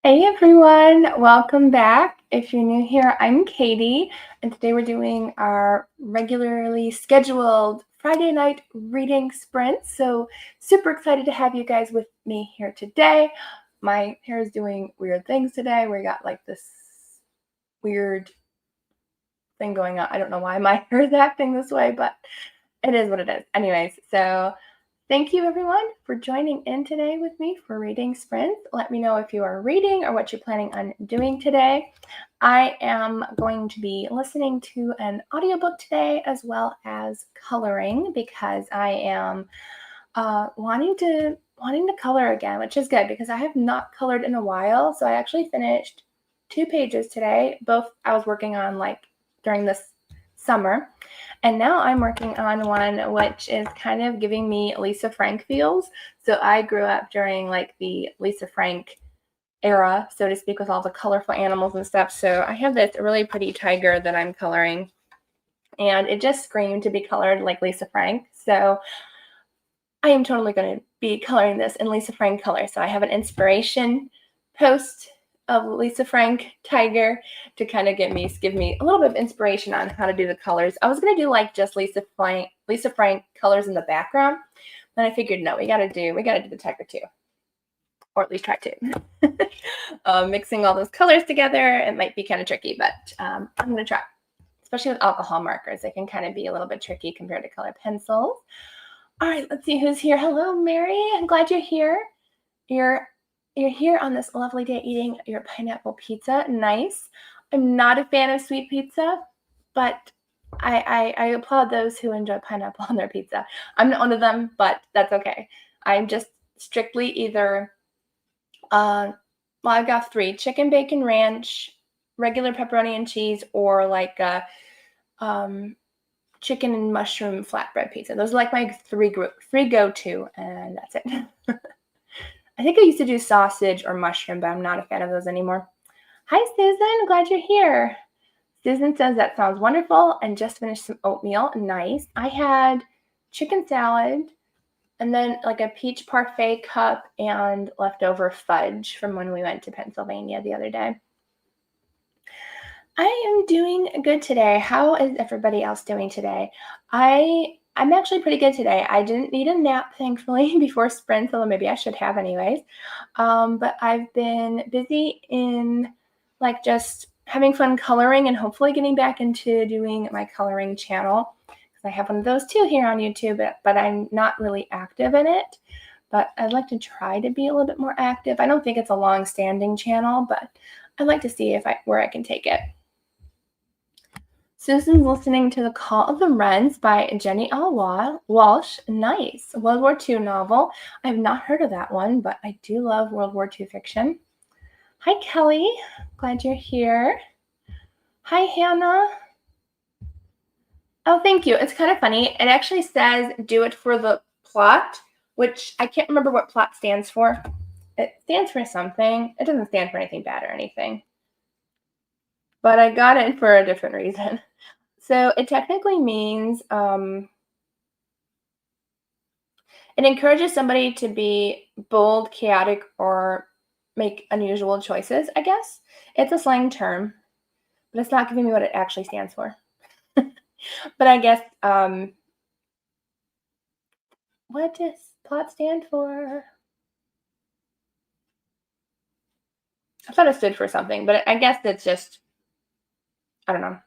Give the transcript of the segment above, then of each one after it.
Hey everyone, welcome back. If you're new here, I'm Katie, and today we're doing our regularly scheduled Friday night reading sprint. So, super excited to have you guys with me here today. My hair is doing weird things today. We got like this weird thing going on. I don't know why my hair is acting this way, but it is what it is. Anyways, so thank you everyone for joining in today with me for Reading Sprint. Let me know if you are reading or what you're planning on doing today. I am going to be listening to an audiobook today as well as coloring because I am wanting to color again, which is good because I have not colored in a while. So I actually finished 2 pages today. Both I was working on like during this summer. And now I'm working on one which is kind of giving me Lisa Frank feels. So I grew up during like the Lisa Frank era, so to speak, with all the colorful animals and stuff. So I have this really pretty tiger that I'm coloring, and it just screamed to be colored like Lisa Frank. So I am totally going to be coloring this in Lisa Frank color. So I have an inspiration post of Lisa Frank tiger to kind of give me a little bit of inspiration on how to do the colors. I was going to do like just Lisa Frank colors in the background, but I figured no, we got to do the tiger too, or at least try to. Mixing all those colors together, it might be kind of tricky, but I'm going to try. Especially with alcohol markers, they can kind of be a little bit tricky compared to colored pencils. All right, let's see who's here. Hello, Mary. I'm glad you're here. You're here on this lovely day eating your pineapple pizza. Nice. I'm not a fan of sweet pizza, but I applaud those who enjoy pineapple on their pizza. I'm not one of them, but that's okay. I'm just strictly either, well, I've got 3: chicken bacon ranch, regular pepperoni and cheese, or like a chicken and mushroom flatbread pizza. Those are like my three go-to, and that's it. I think I used to do sausage or mushroom, but I'm not a fan of those anymore. Hi, Susan. Glad you're here. Susan says that sounds wonderful and just finished some oatmeal. Nice. I had chicken salad and then like a peach parfait cup and leftover fudge from when we went to Pennsylvania the other day. I am doing good today. How is everybody else doing today? I'm actually pretty good today. I didn't need a nap, thankfully, before sprint, although maybe I should have anyways. But I've been busy in like just having fun coloring and hopefully getting back into doing my coloring channel. Because I have one of those too here on YouTube, but I'm not really active in it. But I'd like to try to be a little bit more active. I don't think it's a long-standing channel, but I'd like to see where I can take it. Susan's listening to The Call of the Wrens by Jenny L. Walsh. Nice. World War II novel. I have not heard of that one, but I do love World War II fiction. Hi, Kelly. Glad you're here. Hi, Hannah. Oh, thank you. It's kind of funny. It actually says do it for the plot, which I can't remember what plot stands for. It stands for something. It doesn't stand for anything bad or anything. But I got it for a different reason. So it technically means it encourages somebody to be bold, chaotic, or make unusual choices, I guess. It's a slang term, but it's not giving me what it actually stands for. But I guess, what does plot stand for? I thought it stood for something, but I guess it's just, I don't know.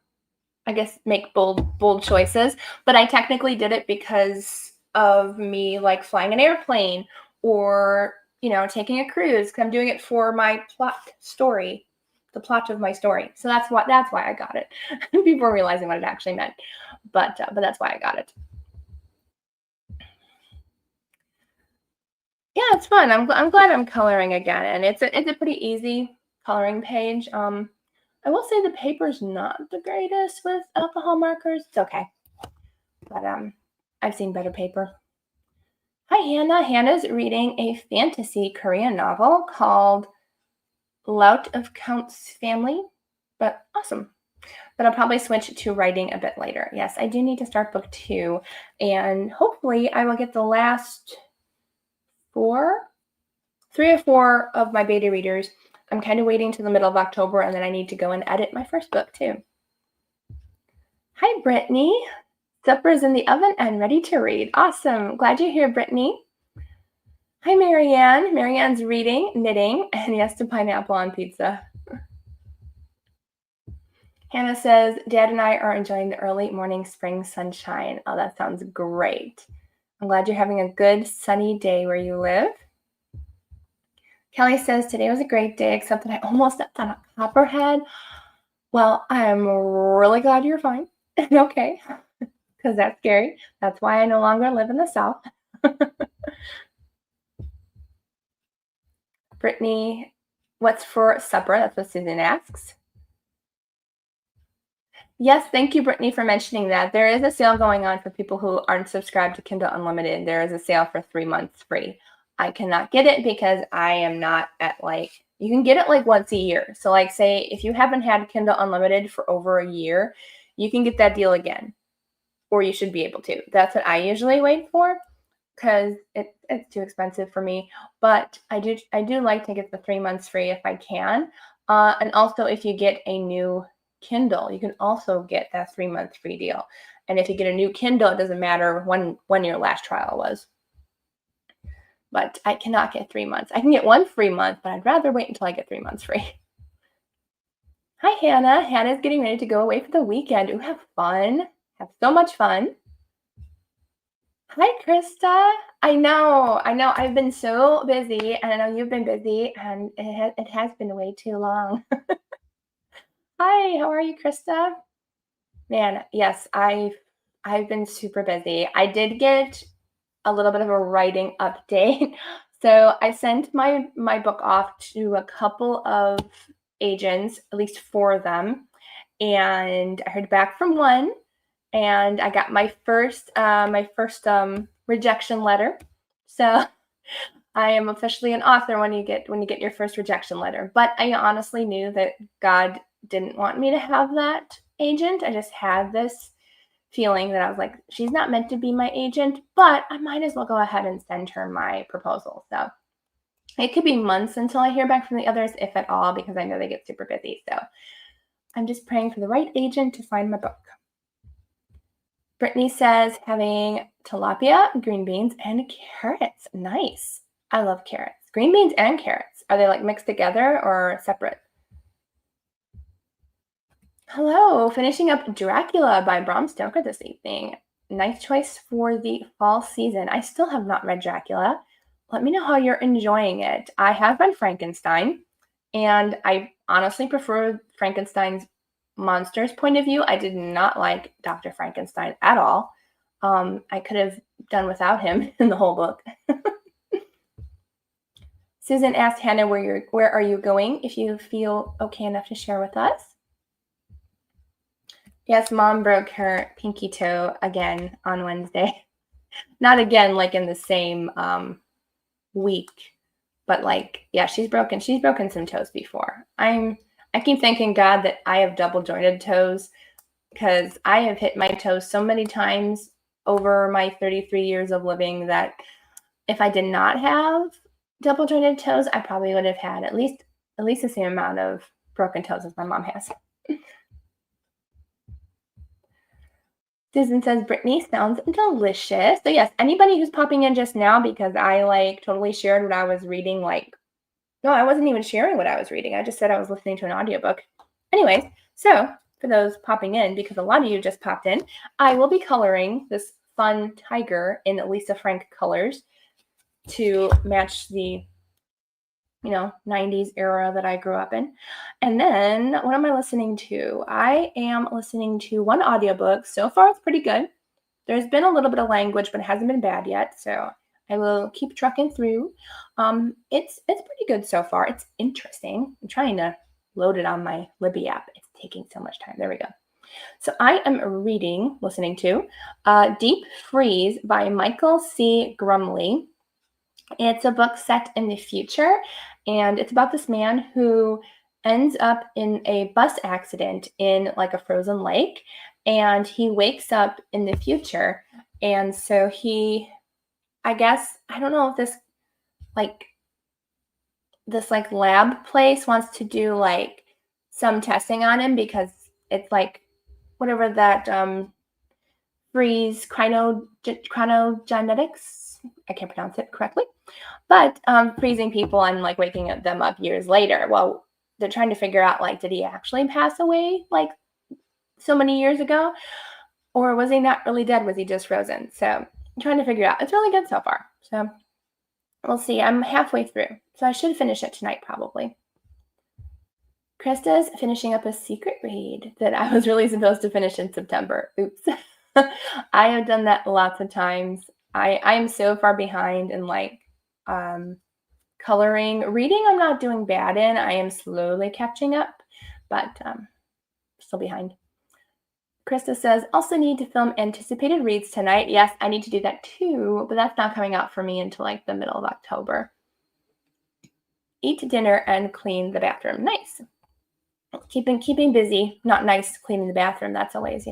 I guess make bold choices. But I technically did it because of me like flying an airplane or, taking a cruise. I'm doing it for my plot story, the plot of my story. So that's why I got it before realizing what it actually meant. But that's why I got it. Yeah, it's fun. I'm glad I'm coloring again, and it's a pretty easy coloring page. I will say the paper's not the greatest with alcohol markers. It's okay, but I've seen better paper. Hi, Hannah. Hannah's reading a fantasy Korean novel called Lout of Count's Family, but awesome. But I'll probably switch to writing a bit later. Yes, I do need to start book 2, and hopefully I will get the last 3 or 4 of my beta readers I'm kind of waiting till the middle of October, and then I need to go and edit my first book too. Hi, Brittany. Supper's in the oven and ready to read. Awesome. Glad you're here, Brittany. Hi, Marianne. Marianne's reading, knitting, and yes to pineapple on pizza. Hannah says, Dad and I are enjoying the early morning spring sunshine. Oh, that sounds great. I'm glad you're having a good sunny day where you live. Kelly says, today was a great day, except that I almost stepped on a copperhead. Well, I'm really glad you're fine and okay, because that's scary. That's why I no longer live in the South. Brittany, what's for supper? That's what Susan asks. Yes, thank you, Brittany, for mentioning that. There is a sale going on for people who aren't subscribed to Kindle Unlimited. There is a sale for 3 months free. I cannot get it because I am not at you can get it like once a year. So like say if you haven't had Kindle Unlimited for over a year, you can get that deal again, or you should be able to. That's what I usually wait for because it's too expensive for me. But I do like to get the 3 months free if I can. And also if you get a new Kindle, you can also get that 3 month free deal. And if you get a new Kindle, it doesn't matter when your last trial was. But I cannot get 3 months. I can get 1 free month, but I'd rather wait until I get 3 months free. Hi, Hannah. Hannah's getting ready to go away for the weekend. Ooh, have fun. Have so much fun. Hi, Krista. I know. I've been so busy, and I know you've been busy, and it has been way too long. Hi, how are you, Krista? Man, yes, I've been super busy. I did get a little bit of a writing update. So I sent my book off to a couple of agents, at least 4 of them, and I heard back from one, and I got my first rejection letter. So I am officially an author when you get your first rejection letter. But I honestly knew that God didn't want me to have that agent. I just had this feeling that I was like, she's not meant to be my agent, but I might as well go ahead and send her my proposal. So it could be months until I hear back from the others, if at all, because I know they get super busy. So I'm just praying for the right agent to find my book. Brittany says having tilapia, green beans, and carrots. Nice. I love carrots. Green beans and carrots. Are they like mixed together or separate? Hello, finishing up Dracula by Bram Stoker this evening. Nice choice for the fall season. I still have not read Dracula. Let me know how you're enjoying it. I have read Frankenstein, and I honestly prefer Frankenstein's monster's point of view. I did not like Dr. Frankenstein at all. I could have done without him in the whole book. Susan asked Hannah where are you going, if you feel okay enough to share with us. Yes, Mom broke her pinky toe again on Wednesday. Not again, like in the same week, but like, yeah, she's broken some toes before. I keep thanking God that I have double jointed toes, because I have hit my toes so many times over my 33 years of living that if I did not have double jointed toes, I probably would have had at least the same amount of broken toes as my mom has. Susan says, Brittany sounds delicious. So yes, anybody who's popping in just now because I totally shared what I was reading, no, I wasn't even sharing what I was reading. I just said I was listening to an audiobook. Anyways, so for those popping in, because a lot of you just popped in, I will be coloring this fun tiger in Lisa Frank colors to match the 90s era that I grew up in. And then what am I listening to? I am listening to one audiobook. So far, it's pretty good. There's been a little bit of language, but it hasn't been bad yet. So I will keep trucking through. It's pretty good so far. It's interesting. I'm trying to load it on my Libby app. It's taking so much time. There we go. So I am listening to Deep Freeze by Michael C. Grumley. It's a book set in the future, and it's about this man who ends up in a bus accident in a frozen lake, and he wakes up in the future. And so I don't know if this this like lab place wants to do like some testing on him because it's like whatever that freeze chronogenetics. I can't pronounce it correctly, but freezing people and like waking them up years later. Well, they're trying to figure out like, did he actually pass away like so many years ago, or was he not really dead? Was he just frozen? So I'm trying to figure out. It's really good so far. So we'll see. I'm halfway through, so I should finish it tonight probably. Krista's finishing up a secret read that I was really supposed to finish in September. Oops. I have done that lots of times. I'm so far behind in like coloring. Reading I'm not doing bad in. I am slowly catching up, but still behind. Krista says, also need to film anticipated reads tonight. Yes, I need to do that too, but that's not coming out for me until like the middle of October. Eat dinner and clean the bathroom. Nice. Keeping busy. Not nice cleaning the bathroom. That's always,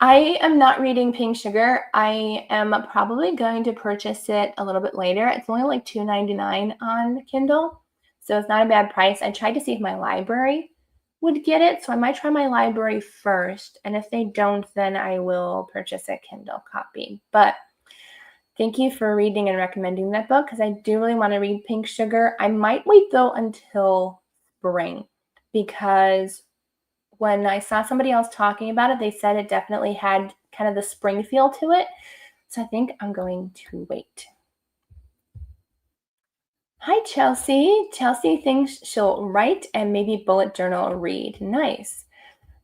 I am not reading Pink Sugar. I am probably going to purchase it a little bit later. It's only like $2.99 on Kindle, so it's not a bad price. I tried to see if my library would get it, so I might try my library first, and if they don't, then I will purchase a Kindle copy. But thank you for reading and recommending that book because I do really want to read Pink Sugar. I might wait though until spring because when I saw somebody else talking about it, they said it definitely had kind of the spring feel to it. So I think I'm going to wait. Hi, Chelsea. Chelsea thinks she'll write and maybe bullet journal or read. Nice.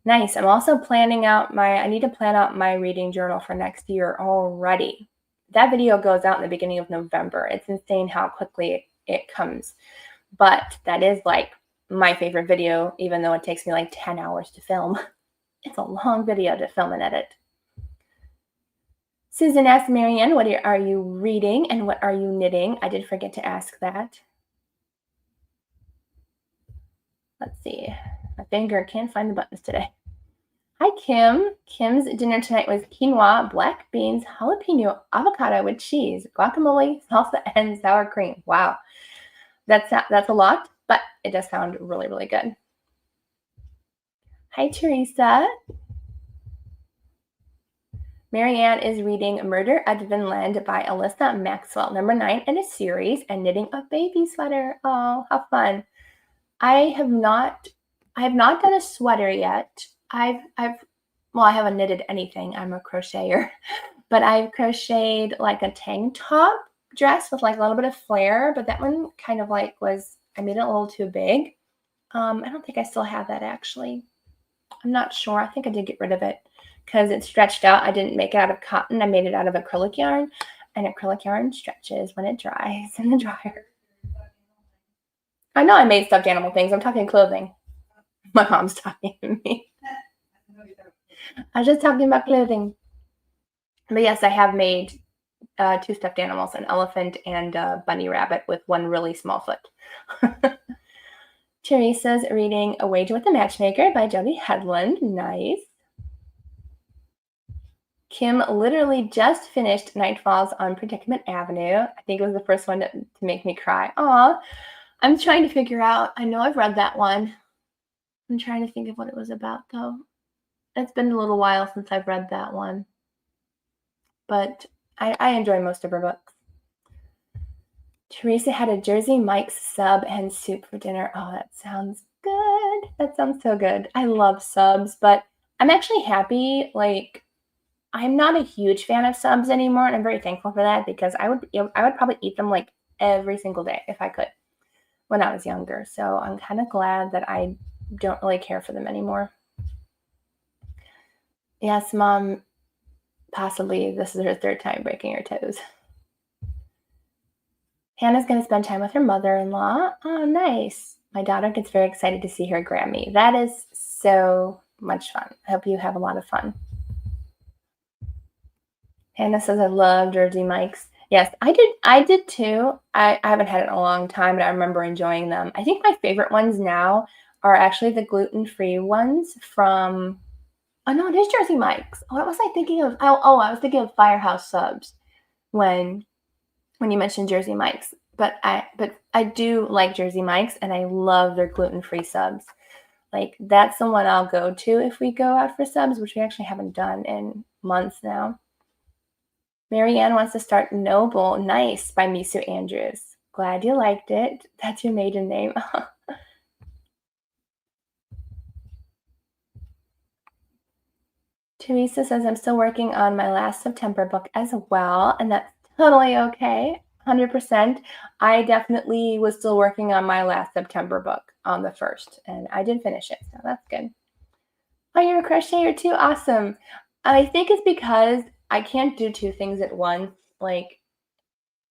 Nice. I'm also I need to plan out my reading journal for next year already. That video goes out in the beginning of November. It's insane how quickly it comes. But that is like my favorite video, even though it takes me like 10 hours to film. It's a long video to film and edit. Susan asked Marianne, what are you reading and what are you knitting? I did forget to ask that. Let's see. My finger can't find the buttons today. Hi, Kim. Kim's dinner tonight was quinoa, black beans, jalapeno, avocado with cheese, guacamole, salsa, and sour cream. Wow. That's a lot, but it does sound really, really good. Hi, Teresa. Marianne is reading Murder at Vinland by Alyssa Maxwell, number 9 in a series, and knitting a baby sweater. Oh, how fun. I have not done a sweater yet. I haven't knitted anything. I'm a crocheter, but I've crocheted like a tank top dress with like a little bit of flare, but that one kind of like I made it a little too big. I don't think I still have that actually. I'm not sure. I think I did get rid of it because it stretched out. I didn't make it out of cotton. I made it out of acrylic yarn, and acrylic yarn stretches when it dries in the dryer. I know I made stuffed animal things. I'm talking clothing. My mom's talking to me. I was just talking about clothing. But yes, I have made 2 stuffed animals, an elephant and a bunny rabbit with one really small foot. Teresa's reading A Wager with the Matchmaker by Jody Headland. Nice. Kim literally just finished Night Falls on Predicament Avenue. I think it was the first one to make me cry. Aw, I'm trying to figure out. I know I've read that one. I'm trying to think of what it was about, though. It's been a little while since I've read that one. But I enjoy most of her books. Teresa had a Jersey Mike's sub and soup for dinner. Oh, that sounds good. That sounds so good. I love subs, but I'm actually happy. Like, I'm not a huge fan of subs anymore, and I'm very thankful for that because I would probably eat them like every single day if I could when I was younger. So I'm kind of glad that I don't really care for them anymore. Yes, Mom, possibly this is her 3rd time breaking her toes. Hannah's going to spend time with her mother-in-law. Oh, nice. My daughter gets very excited to see her Grammy. That is so much fun. I hope you have a lot of fun. Hannah says, I love Jersey Mike's. Yes, I did too. I haven't had it in a long time, but I remember enjoying them. I think my favorite ones now are actually the gluten-free ones from, oh no, it is Jersey Mike's. What was I thinking of? Oh, I was thinking of Firehouse subs when when you mentioned Jersey Mike's. But I do like Jersey Mike's, and I love their gluten-free subs. Like, that's the one I'll go to if we go out for subs, which we actually haven't done in months now. Marianne wants to start Noble. Nice, by Misu Andrews. Glad you liked it. That's your maiden name. Teresa says, I'm still working on my last September book as well, and that's totally okay. 100%. I definitely was still working on my last September book on the 1st, and I did finish it, so that's good. Oh, you're a crocheter too? Awesome. I think it's because I can't do two things at once. Like,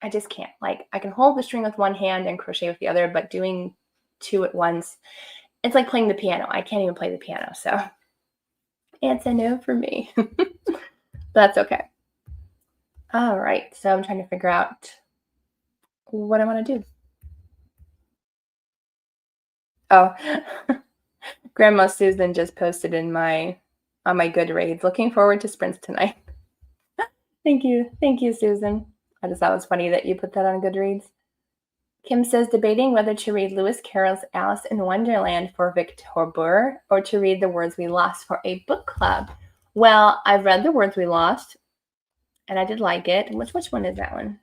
I just can't. Like, I can hold the string with one hand and crochet with the other, but doing two at once, it's like playing the piano. I can't even play the piano, so it's a no for me. That's okay. All right, so I'm trying to figure out what I want to do. Oh, Grandma Susan just posted on my Goodreads. Looking forward to sprints tonight. Thank you, Susan. I just thought it was funny that you put that on Goodreads. Kim says, debating whether to read Lewis Carroll's Alice in Wonderland for Victor or to read The Words We Lost for a book club. Well, I've read The Words We Lost, and I did like it. Which one is that one?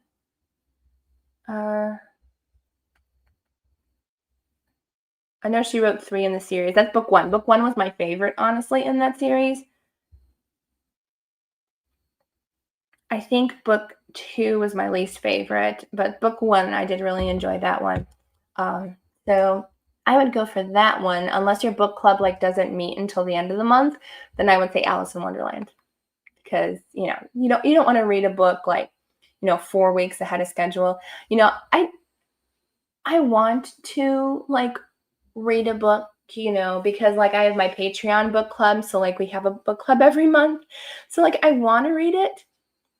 I know she wrote 3 in the series. That's book 1. Book 1 was my favorite, honestly, in that series. I think book 2 was my least favorite, but book 1, I did really enjoy that one. So I would go for that one, unless your book club doesn't meet until the end of the month. Then I would say Alice in Wonderland, because you don't want to read a book 4 weeks ahead of schedule. I want to read a book, because I have my Patreon book club, so we have a book club every month. So I want to read it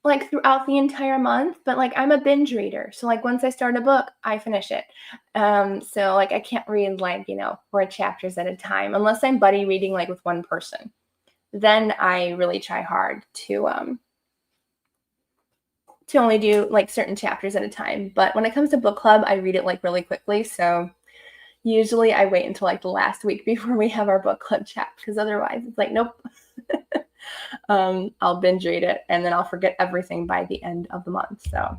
throughout the entire month, but I'm a binge reader. So once I start a book, I finish it. So I can't read 4 chapters at a time unless I'm buddy reading with one person. Then I really try hard to only do certain chapters at a time. But when it comes to book club, I read it really quickly. So usually I wait until the last week before we have our book club chat, because otherwise it's nope. I'll binge read it and then I'll forget everything by the end of the month. So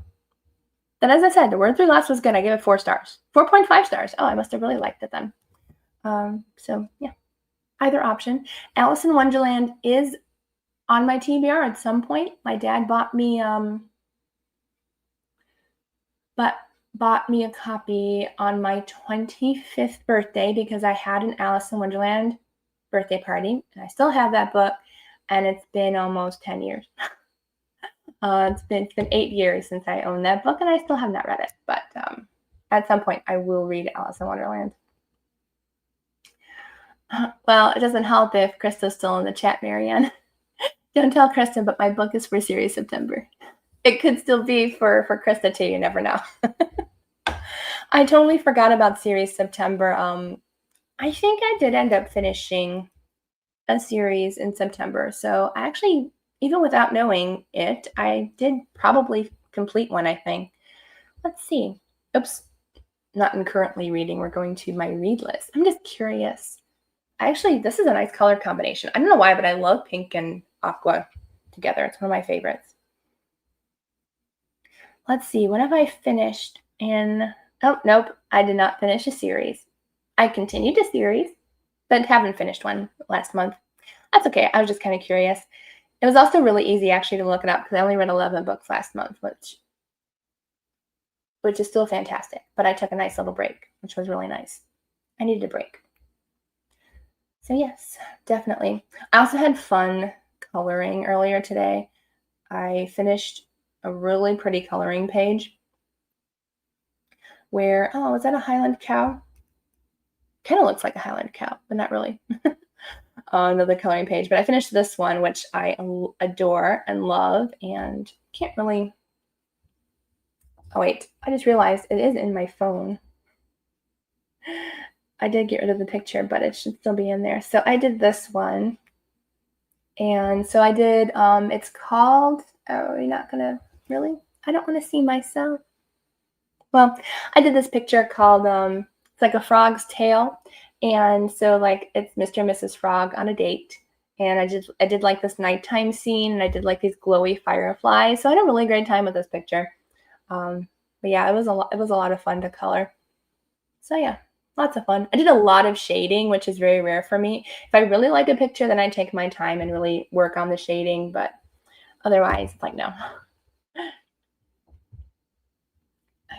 then, as I said, The Words We Lost was good. I gave it 4 stars, 4.5 stars. Oh, I must have really liked it then. So yeah, either option. Alice in Wonderland is on my TBR at some point. My dad bought me a copy on my 25th birthday because I had an Alice in Wonderland birthday party, and I still have that book, and it's been almost 10 years. It's been 8 years since I owned that book, and I still have not read it. But at some point, I will read Alice in Wonderland. Well, it doesn't help if Krista's still in the chat, Marianne. Don't tell Krista, but my book is for Series September. It could still be for Krista too. You never know. I totally forgot about Series September. I think I did end up finishing a series in September. So I actually, even without knowing it, I did probably complete one, I think. Let's see. Oops. Not in currently reading. We're going to my read list. I'm just curious. Actually, this is a nice color combination. I don't know why, but I love pink and aqua together. It's one of my favorites. Let's see. What have I finished in... Oh, nope. I did not finish a series. I continued a series, but haven't finished one last month. That's okay. I was just kind of curious. It was also really easy, actually, to look it up because I only read 11 books last month, which is still fantastic. But I took a nice little break, which was really nice. I needed a break. So yes, definitely. I also had fun coloring earlier today. I finished a really pretty coloring page where, oh, is that a Highland cow? Kind of looks like a Highland cow, but not really. Another coloring page, but I finished this one, which I adore and love, and can't really... Oh wait, I just realized it is in my phone. I did get rid of the picture, but it should still be in there. So I did this one, and so I did, it's called, oh, you're not gonna, really? I don't want to see myself. Well, I did this picture called it's like a frog's tail, and so like it's Mr. and Mrs. Frog on a date, and I did like this nighttime scene, and I did like these glowy fireflies. So I had a really great time with this picture. But yeah, it was a lot of fun to color. So yeah, lots of fun. I did a lot of shading, which is very rare for me. If I really like a picture, then I take my time and really work on the shading, but otherwise, it's like no.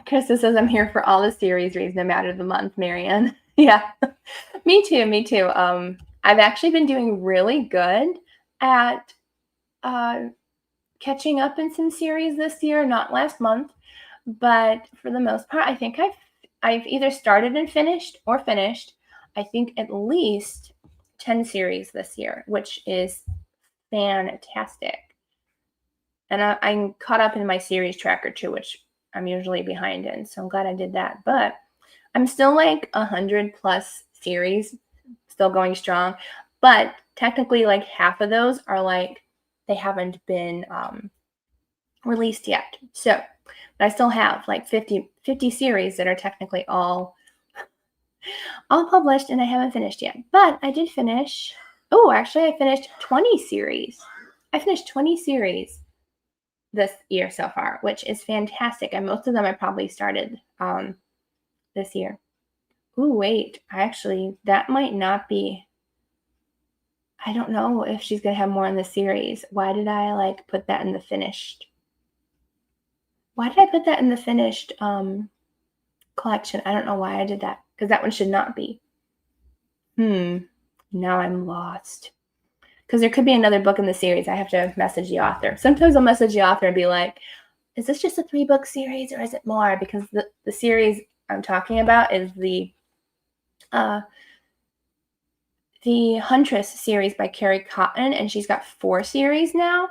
Krista says I'm here for all the series reads, no matter the month, Marianne. Yeah. Me too, me too. I've actually been doing really good at uh, catching up in some series this year, not last month, but for the most part, I think I've either started and finished or finished, I think at least 10 series this year, which is fantastic. And I'm caught up in my series tracker too, which I'm usually behind in. So I'm glad I did that. But I'm still like 100 plus series, still going strong. But technically, like half of those are like they haven't been released yet. So but I still have like 50 series that are technically all published, and I haven't finished yet. But I did finish. Oh, actually, I finished 20 series. I finished 20 series this year so far, which is fantastic. And most of them I probably started this year. Ooh, wait, actually, that might not be. I don't know if she's gonna have more in the series. Why did I like put that in the finished? Why did I put that in the finished collection? I don't know why I did that because that one should not be. Now I'm lost. Because there could be another book in the series. I have to message the author. Sometimes I'll message the author and be like, is this just a 3-book series or is it more? Because the series I'm talking about is the Huntress series by Carrie Cotton, and she's got 4 series now,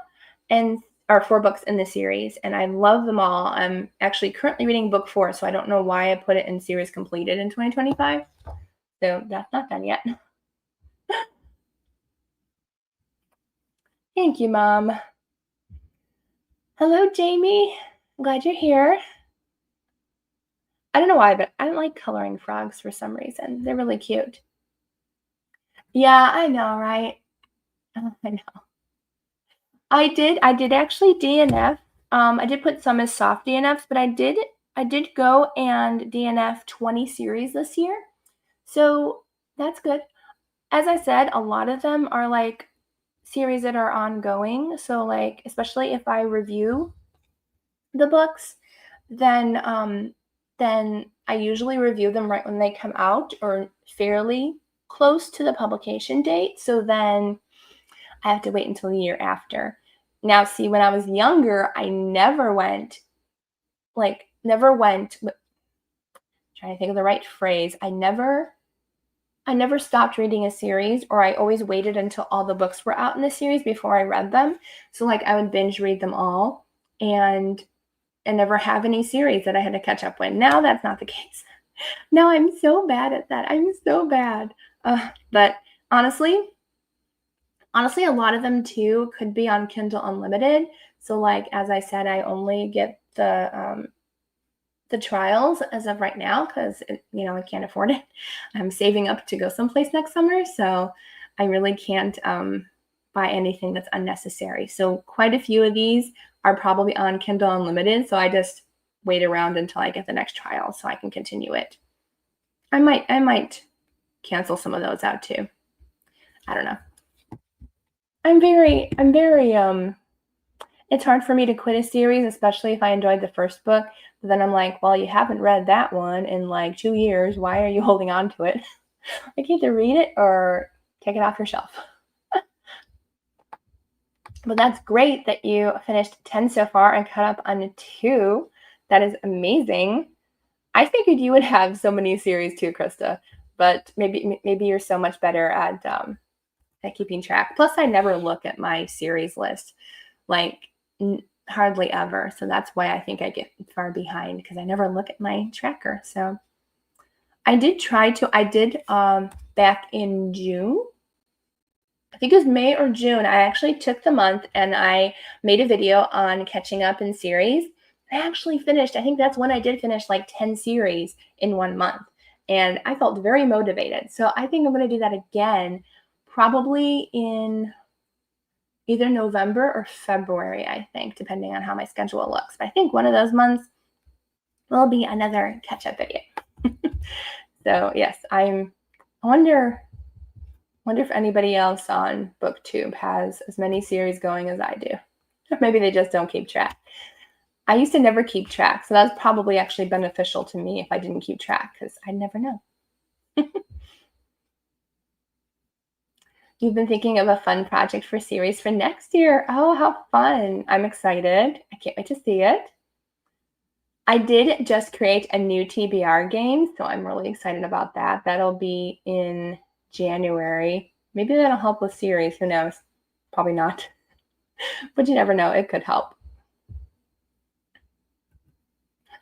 or 4 books in the series, and I love them all. I'm actually currently reading book 4, so I don't know why I put it in series completed in 2025. So that's not done yet. Thank you, Mom. Hello, Jamie. I'm glad you're here. I don't know why, but I don't like coloring frogs for some reason. They're really cute. Yeah, I know, right? I know. I did actually DNF. I did put some as soft DNFs, but I did go and DNF 20 series this year. So that's good. As I said, a lot of them are like series that are ongoing. So like especially if I review the books, then I usually review them right when they come out or fairly close to the publication date. So then I have to wait until the year after. Now, see, when I was younger, I never went, trying to think of the right phrase. I never stopped reading a series, or I always waited until all the books were out in the series before I read them. So like I would binge read them all and never have any series that I had to catch up with. Now that's not the case. Now I'm so bad at that. I'm so bad. But honestly, a lot of them too could be on Kindle Unlimited. So like as I said, I only get the trials as of right now because I can't afford it. I'm saving up to go someplace next summer, so I really can't buy anything that's unnecessary. So quite a few of these are probably on Kindle Unlimited, so I just wait around until I get the next trial so I can continue it. I might cancel some of those out too. I don't know. I'm very it's hard for me to quit a series, especially if I enjoyed the first book. But then I'm like, well, you haven't read that one in like 2 years. Why are you holding on to it? Like either read it or take it off your shelf. But that's great that you finished 10 so far and caught up on 2. That is amazing. I figured you would have so many series too, Krista. But maybe you're so much better at keeping track. Plus, I never look at my series list, like hardly ever. So that's why I think I get far behind because I never look at my tracker. So I did back in June. I think it was May or June. I actually took the month and I made a video on catching up in series. I actually finished, I think that's when I did finish like 10 series in 1 month. And I felt very motivated. So I think I'm going to do that again, probably in either November or February, I think, depending on how my schedule looks. But I think one of those months will be another catch-up video. So yes, I wonder if anybody else on BookTube has as many series going as I do. Or maybe they just don't keep track. I used to never keep track, so that's probably actually beneficial to me if I didn't keep track, because I never know. You've been thinking of a fun project for series for next year. Oh, how fun. I'm excited. I can't wait to see it. I did just create a new TBR game, so I'm really excited about that. That'll be in January. Maybe that'll help with series. Who knows? Probably not. But you never know. It could help.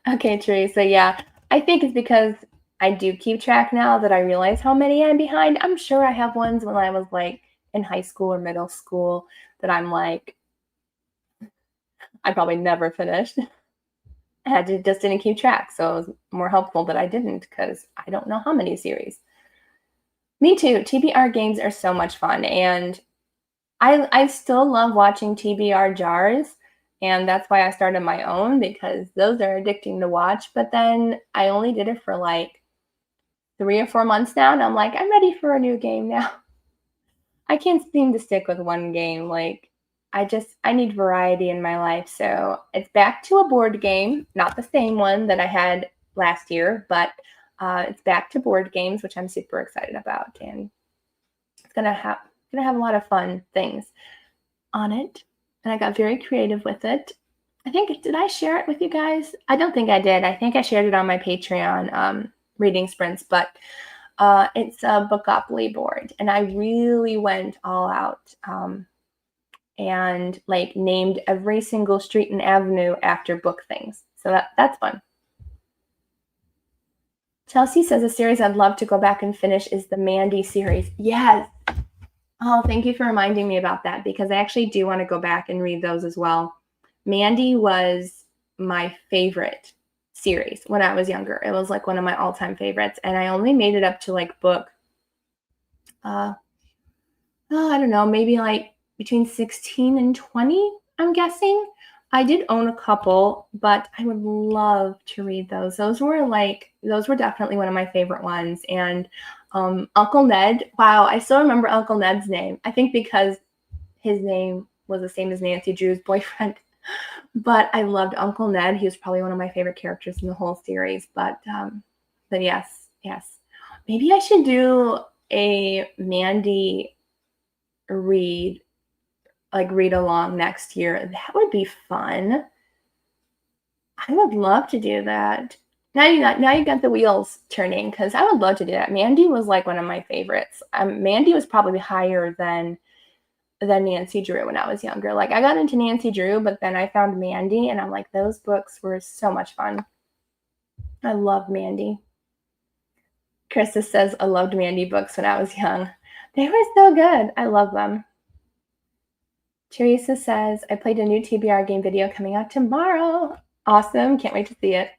Okay, Teresa. Yeah, I think it's because I do keep track now that I realize how many I'm behind. I'm sure I have ones when I was like in high school or middle school that I'm like, I probably never finished. Just didn't keep track. So it was more helpful that I didn't, because I don't know how many series. Me too. TBR games are so much fun. And I still love watching TBR jars. And that's why I started my own, because those are addicting to watch. But then I only did it for like 3 or 4 months now. And I'm like, I'm ready for a new game now. I can't seem to stick with one game. Like, I need variety in my life. So it's back to a board game, not the same one that I had last year, but it's back to board games, which I'm super excited about. And it's gonna have a lot of fun things on it. And I got very creative with it. I think, did I share it with you guys? I don't think I did. I think I shared it on my Patreon, Reading Sprints, but it's a Bookopoly board, and I really went all out and like named every single street and avenue after book things. So that's fun. Chelsea says a series I'd love to go back and finish is the Mandy series. Yes. Oh, thank you for reminding me about that, because I actually do want to go back and read those as well. Mandy was my favorite series when I was younger. It was like one of my all-time favorites, and I only made it up to like book I don't know, maybe like between 16 and 20, I'm guessing. I did own a couple, but I would love to read those. Those were definitely one of my favorite ones. And Uncle Ned, wow, I still remember Uncle Ned's name. I think because his name was the same as Nancy Drew's boyfriend. But I loved Uncle Ned. He was probably one of my favorite characters in the whole series. But yes. Maybe I should do a Mandy read along next year. That would be fun. I would love to do that. Now you got the wheels turning, because I would love to do that. Mandy was like one of my favorites. Mandy was probably higher than Nancy Drew when I was younger. Like, I got into Nancy Drew, but then I found Mandy, and I'm like, those books were so much fun. I love Mandy. Krista says, I loved Mandy books when I was young. They were so good. I love them. Teresa says, I played a new TBR game video coming out tomorrow. Awesome. Can't wait to see it.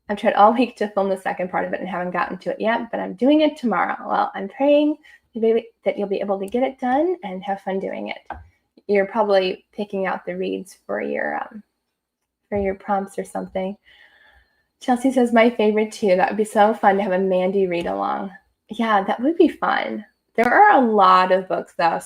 I've tried all week to film the second part of it and haven't gotten to it yet, but I'm doing it tomorrow. Well, I'm praying that you'll be able to get it done and have fun doing it. You're probably picking out the reads for your prompts or something. Chelsea says, my favorite too. That would be so fun to have a Mandy read along. Yeah, that would be fun. There are a lot of books though,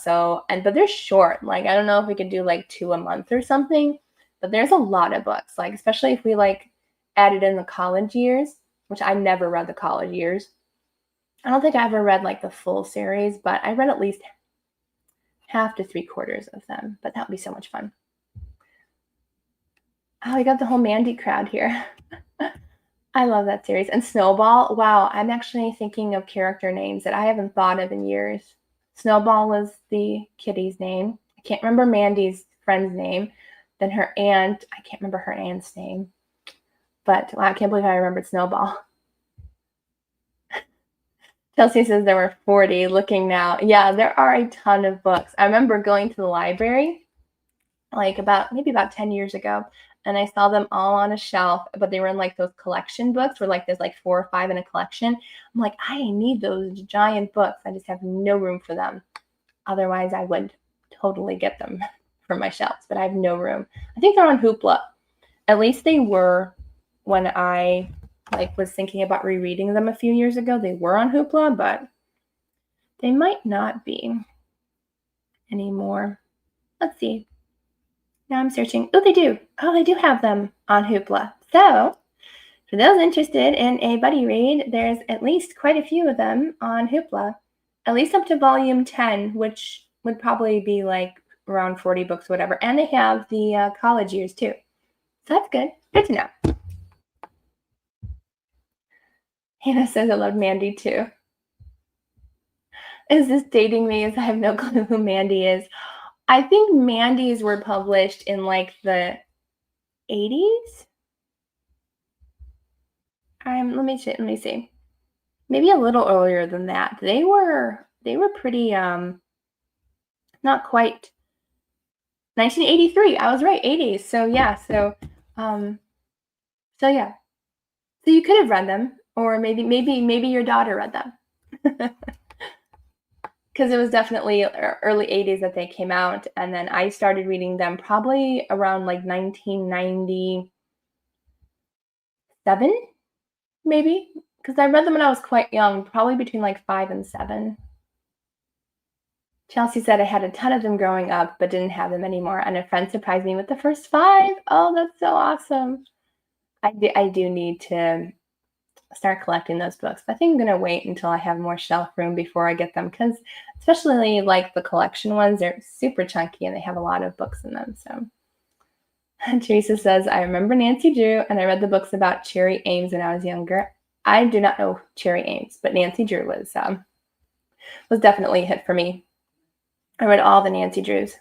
but they're short. Like, I don't know if we could do like 2 a month or something, but there's a lot of books, like, especially if we like added in the college years, which I never read the college years. I don't think I ever read like the full series, but I read at least half to 3/4 of them, but that would be so much fun. Oh, we got the whole Mandy crowd here. I love that series. And Snowball, wow, I'm actually thinking of character names that I haven't thought of in years. Snowball was the kitty's name. I can't remember Mandy's friend's name. Then her aunt, I can't remember her aunt's name. But wow, I can't believe I remembered Snowball. Chelsea says there were 40. Looking now. Yeah, there are a ton of books. I remember going to the library like about 10 years ago, and I saw them all on a shelf, but they were in like those collection books where like there's like 4 or 5 in a collection. I'm like, I need those giant books. I just have no room for them. Otherwise, I would totally get them for my shelves, but I have no room. I think they're on Hoopla. At least they were when I like was thinking about rereading them a few years ago. They were on Hoopla, but they might not be anymore. Let's see. Now I'm searching. Oh, they do. Oh, they do have them on Hoopla. So, for those interested in a buddy read, there's at least quite a few of them on Hoopla. At least up to volume 10, which would probably be like around 40 books, whatever. And they have the college years too. So that's good. Good to know. Hannah says I love Mandy too. Is this dating me? As I have no clue who Mandy is. I think Mandy's were published in like the 80s. Let me see. Maybe a little earlier than that. They were pretty not quite 1983. I was right, 80s. So yeah, so yeah. So you could have read them, or maybe your daughter read them. Because it was definitely early 80s that they came out, and then I started reading them probably around like 1997, maybe, because I read them when I was quite young, probably between like 5 and 7. Chelsea said I had a ton of them growing up, but didn't have them anymore, and a friend surprised me with the first 5. Oh, that's so awesome. I do need to start collecting those books. I think I'm going to wait until I have more shelf room before I get them, because especially like the collection ones, they're super chunky and they have a lot of books in them. So Teresa says, I remember Nancy Drew, and I read the books about Cherry Ames when I was younger. I do not know Cherry Ames, but Nancy Drew was definitely a hit for me. I read all the Nancy Drews.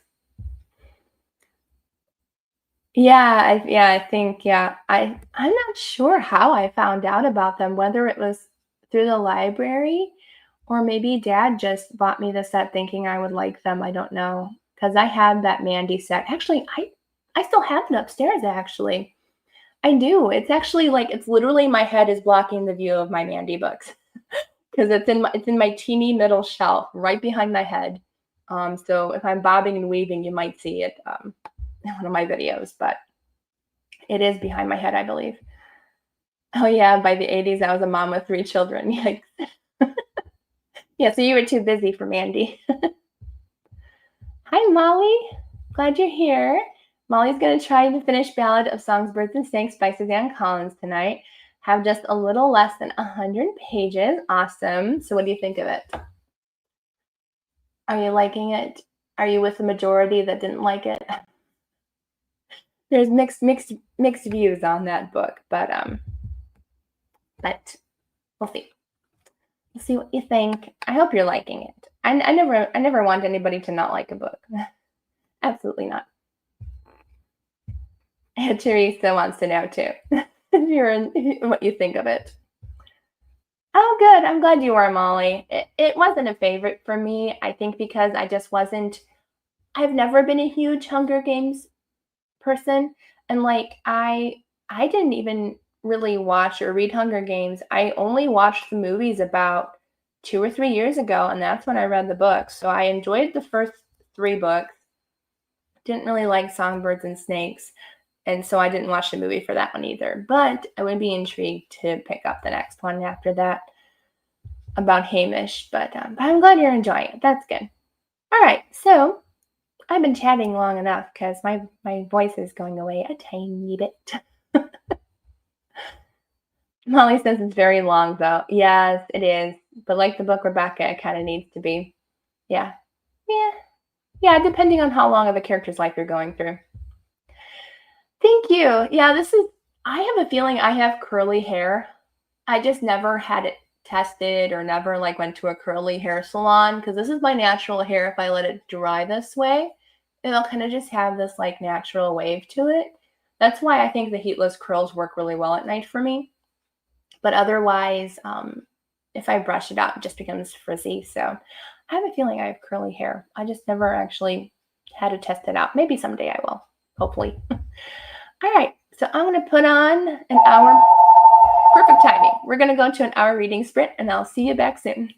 I think I'm not sure how I found out about them, whether it was through the library or maybe Dad just bought me the set thinking I would like them. I don't know, because I had that Mandy set. Actually, I still have it upstairs, actually. I do. It's actually like it's literally my head is blocking the view of my Mandy books because it's in my teeny middle shelf right behind my head. So if I'm bobbing and weaving, you might see it in one of my videos, but it is behind my head, I believe. Oh yeah, by the 80s, I was a mom with 3 children. Yikes. Yeah, so you were too busy for Mandy. Hi, Molly. Glad you're here. Molly's going to try to finish Ballad of Songs, Birds, and Snakes by Suzanne Collins tonight. Have just a little less than 100 pages. Awesome. So what do you think of it? Are you liking it? Are you with the majority that didn't like it? There's mixed views on that book, but we'll see. We'll see what you think. I hope you're liking it. I never want anybody to not like a book. Absolutely not. Teresa wants to know too. What you think of it. Oh, good. I'm glad you were, Molly. It wasn't a favorite for me. I think because I just wasn't. I've never been a huge Hunger Games person, and like I didn't even really watch or read Hunger Games. I only watched the movies about 2 or 3 years ago, and that's when I read the books. So I enjoyed the first 3 books. Didn't really like Songbirds and Snakes, and so I didn't watch the movie for that one either. But I would be intrigued to pick up the next one after that about Hamish. But I'm glad you're enjoying it. That's good. All right, so I've been chatting long enough because my voice is going away a tiny bit. Molly says it's very long, though. Yes, it is. But like the book Rebecca, it kind of needs to be. Yeah, depending on how long of a character's life you're going through. Thank you. Yeah, I have a feeling I have curly hair. I just never had it tested or never like went to a curly hair salon because this is my natural hair. If I let it dry this way, it'll kind of just have this like natural wave to it. That's why I think the heatless curls work really well at night for me. But otherwise, if I brush it out, it just becomes frizzy. So I have a feeling I have curly hair. I just never actually had to test it out. Maybe someday I will, hopefully. All right, So I'm going to put on an hour. Perfect timing. We're going to go into an hour reading sprint, and I'll see you back soon.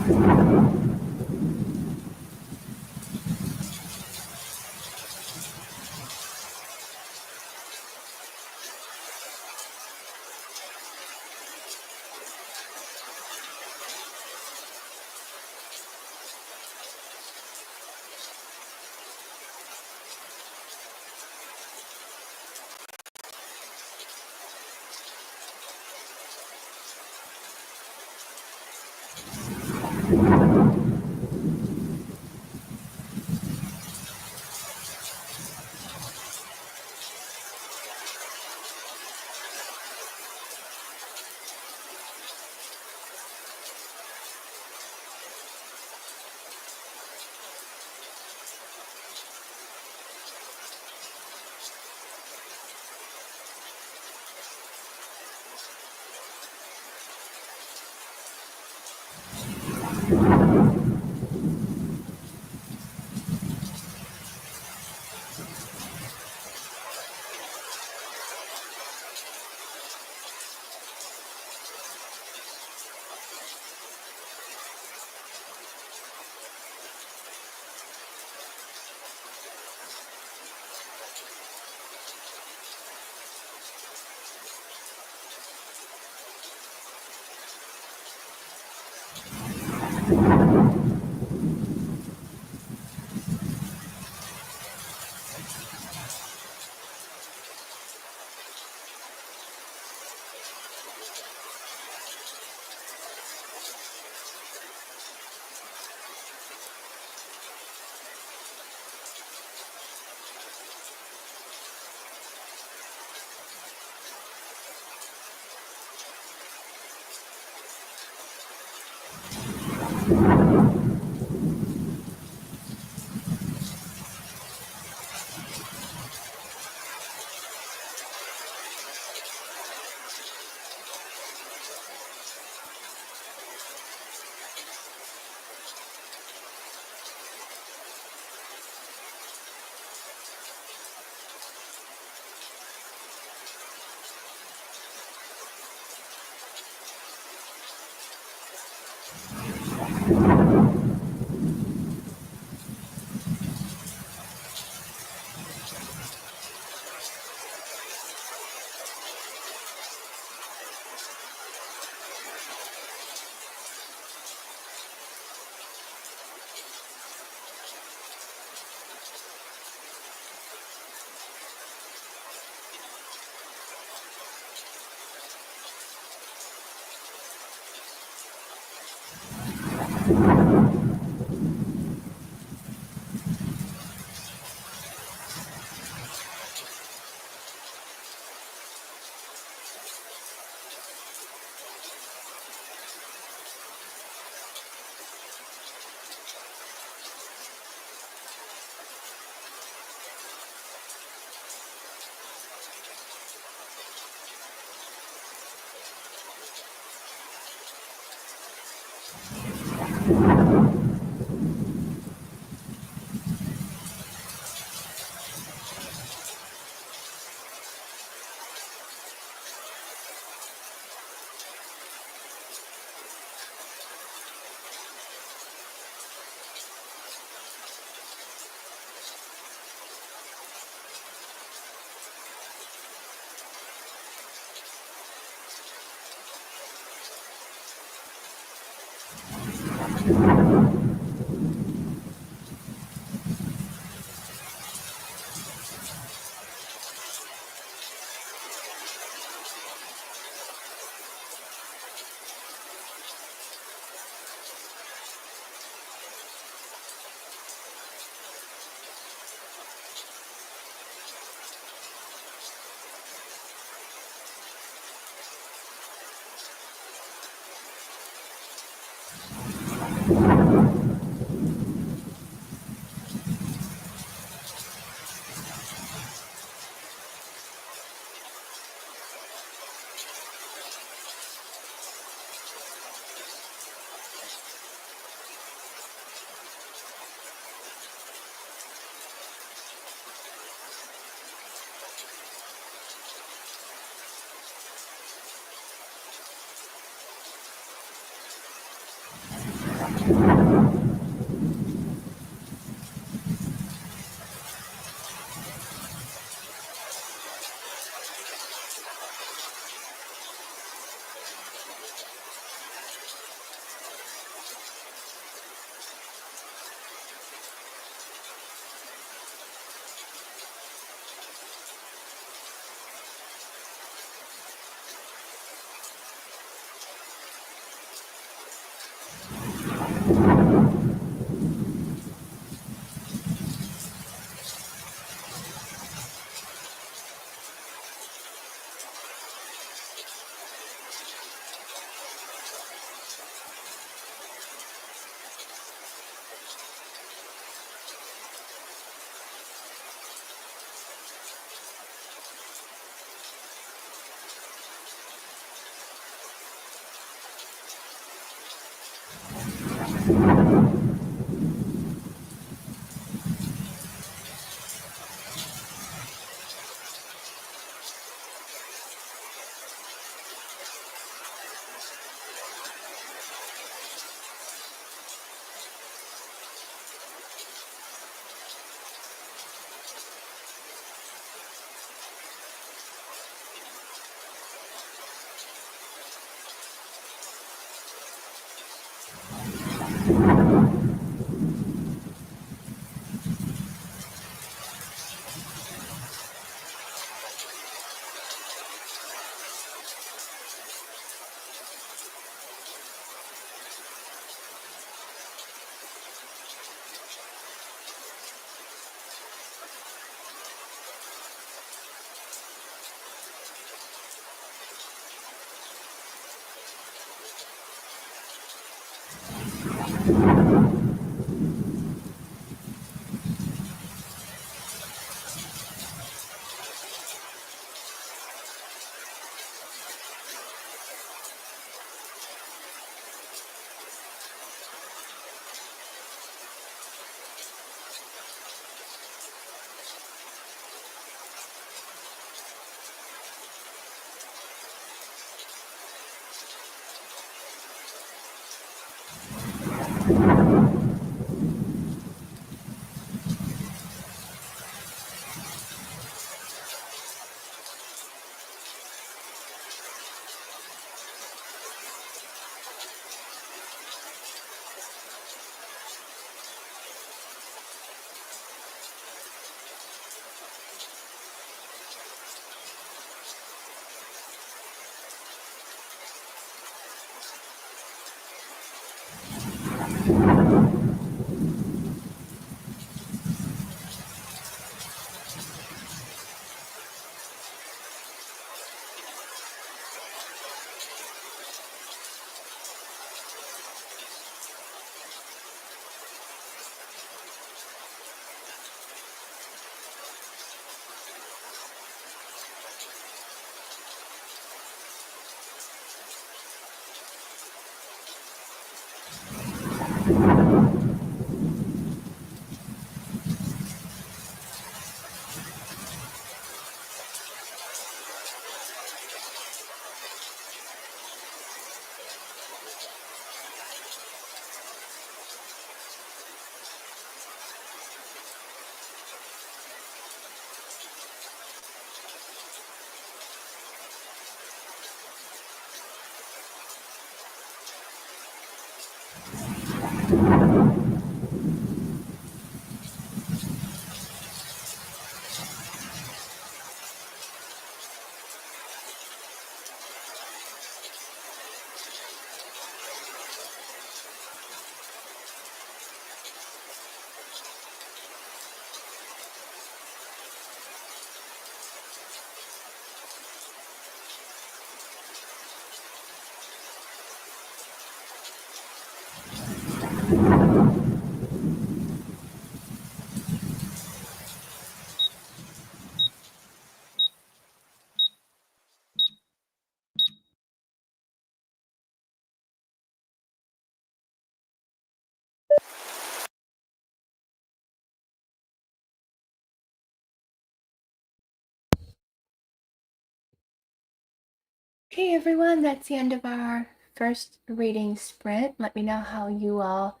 Okay, everyone, that's the end of our first reading sprint. Let me know how you all